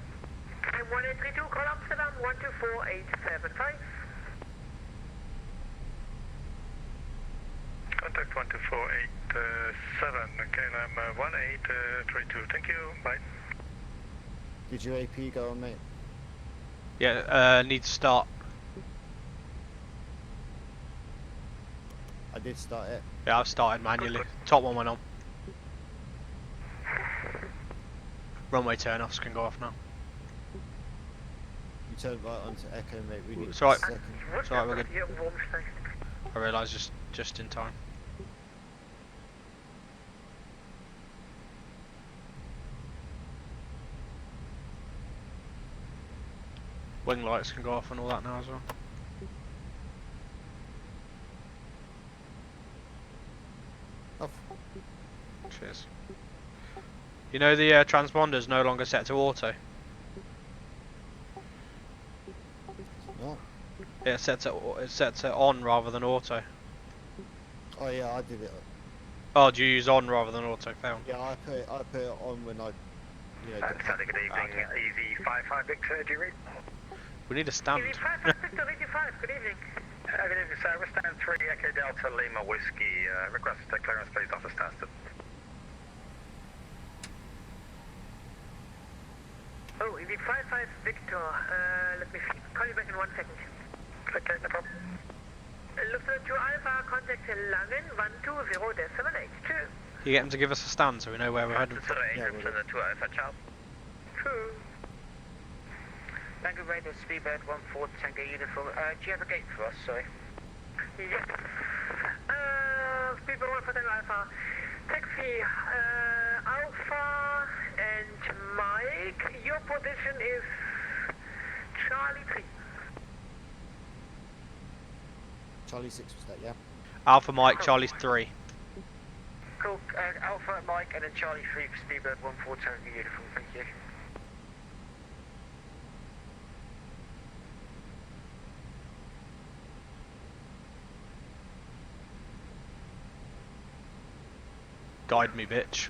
And 1832, call Amsterdam 124875. Contact 124.87, KLM 1832. Thank you, bye. Did your AP go on, mate? Yeah, need to start. I did start it. Yeah, I've started manually. Top one went on. Runway turn-offs can go off now. You turned right onto Echo, mate. We need It's alright. a second. It's alright, we're good. I realised just in time. Wing lights can go off and all that now as well. Off. Cheers. You know the transponder's no longer set to auto. What? Yeah, it's set to on rather than auto. Oh yeah, I did it. Oh, do you use on rather than auto? Found. Yeah, I put it on when I, Good evening, EV55 Victor, do you read? We need a stand. EV55 Victor 85, good evening. Good evening, sir. We're stand 3 Echo Delta Lima Whiskey. Request to take clearance, please, off the standstill. Oh, EV55 Victor, let me see. Call you back in 1 second. Okay, no problem. Lufthansa 2 Alpha, contact Langen 120.782. You get him to give us a stand so we know where we're heading for. Yeah, we'll do. 2 Alpha, ciao. True. Tango Radar Speedbird 14 Tango Uniform. Do you have a gate for us, sorry? Yes. Speedbird 1 for Tango Alpha. Taxi, Alpha and Mike. Your position is Charlie 3. Charlie 6 was that, yeah? Alpha Mike, Charlie's 3. Cool. Alpha, Mike, and then Charlie 3 for Speedbird 14 Tango Uniform. Thank you. Guide me, bitch.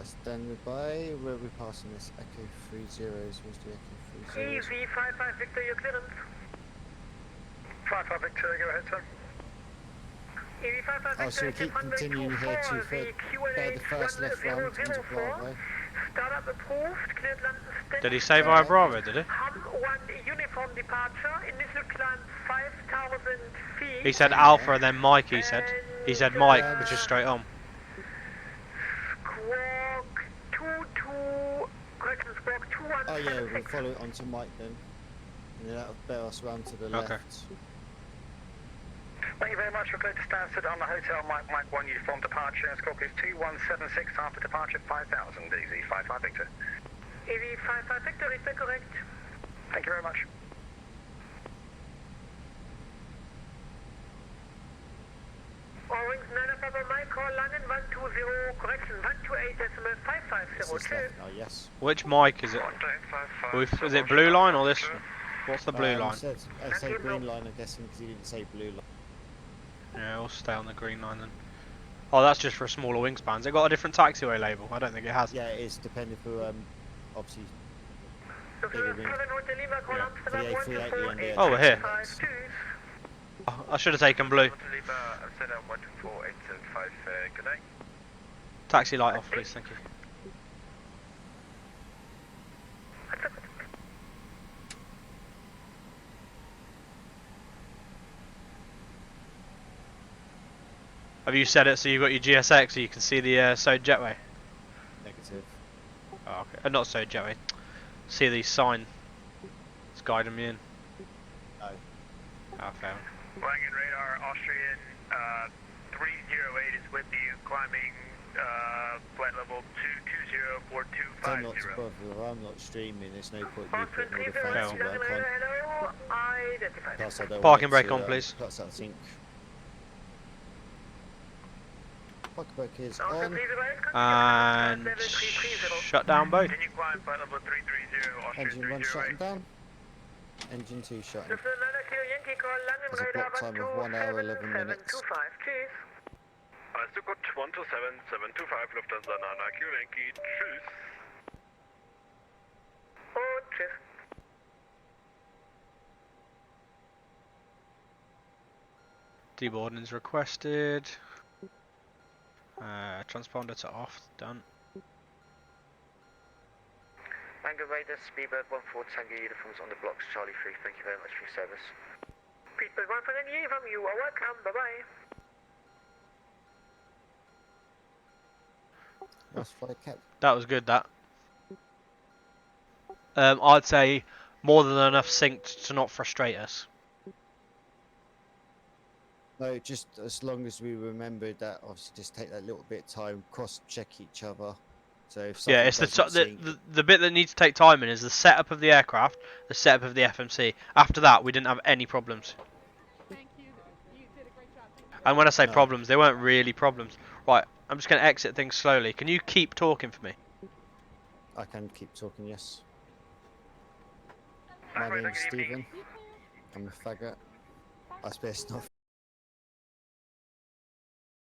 Stand by. Where are we passing this? Echo 30s. Where's the Echo 30s? EV55 Victor, your clearance. 55 Victor, go ahead, sir. EV55 Victor, Oh, so we keep continuing here to bear the first left round into Bravo. Startup approved, cleared London Stansted. Did he say via Bravo, did he? Hum 1 uniform departure, initial climb 5,000 feet. He said Alpha and then Mike, he said. He said Mike, which is straight on. Squawk 22, correction, squawk 2176. Oh yeah, we'll follow it onto Mike then. And then that'll bear us round to the Okay. left. Thank you very much. We're clear to Stansted on the hotel Mike 1 uniform departure. Squawk is 2176 after departure 5000. Easy 55 Victor. EV55 Victor, is that correct? Thank you very much. Orange 9 Papa Mike, call London 120, correction, 128.550. This is left now, yes. Which Mike is it? Is it blue line or this one? What's the blue line? I say green line, I'm guessing, because he didn't say blue line. Yeah, we'll stay on the green line then. Oh, that's just for smaller wingspans. It got a different taxiway label. I don't think it has. Yeah, it is, depending for, obviously, Lufthansa wing. 7 Hotel Lima, call Yeah. Amsterdam For the A380 and the 124, Oh, we're here. 852. Oh, I should have taken blue. Amsterdam 124 875. Good day. Taxi light off, please. Thank you. Have you set it so you've got your GSX so you can see the Sode jetway? Negative. Oh, okay. Not Sode jetway. See the sign. It's guiding me in. No. Oh, fair. Wagon radar, Austrian 308 is with you, climbing flight level 10 knots 2204250. above the I'm not streaming, there's no point in me putting all the Hello, fancy work on. hello, identified. Plus I don't Parking want it brake on, to, please. Plus I think. Parking brake is Also, on. please arrive, And level 330. shut down both. Continue climb flight level 330, Austrian Engine 1 shutting 308. down. Engine 2 shutting. Lufthansa 9 Kilo Yankee, call Langen There's a radar block time of 1 hour 11 minutes. 127.725. Cheers. Stuttgart 127725, Lufthansa 9 Kilo Yankee, tschüss. Und tschüss. Deboarding's requested. Transponder to off. Done. Tango Radar Speedbird 14 Tango Uniforms on the blocks, Charlie 3. Thank you very much for your service. Speedbird 1 for the from you are welcome. Bye-bye. Nice flight cap. That was good, that. I'd say more than enough synced to not frustrate us. No, just as long as we remember that, obviously, just take that little bit of time, cross-check each other. So if something Yeah, it's doesn't sync, the bit that needs to take time in is the setup of the aircraft, the setup of the FMC. After that, we didn't have any problems. And when I say No. problems, they weren't really problems. Right, I'm just going to exit things slowly. Can you keep talking for me? I can keep talking. Yes. My name's Stephen. I'm a faggot. I suppose it's not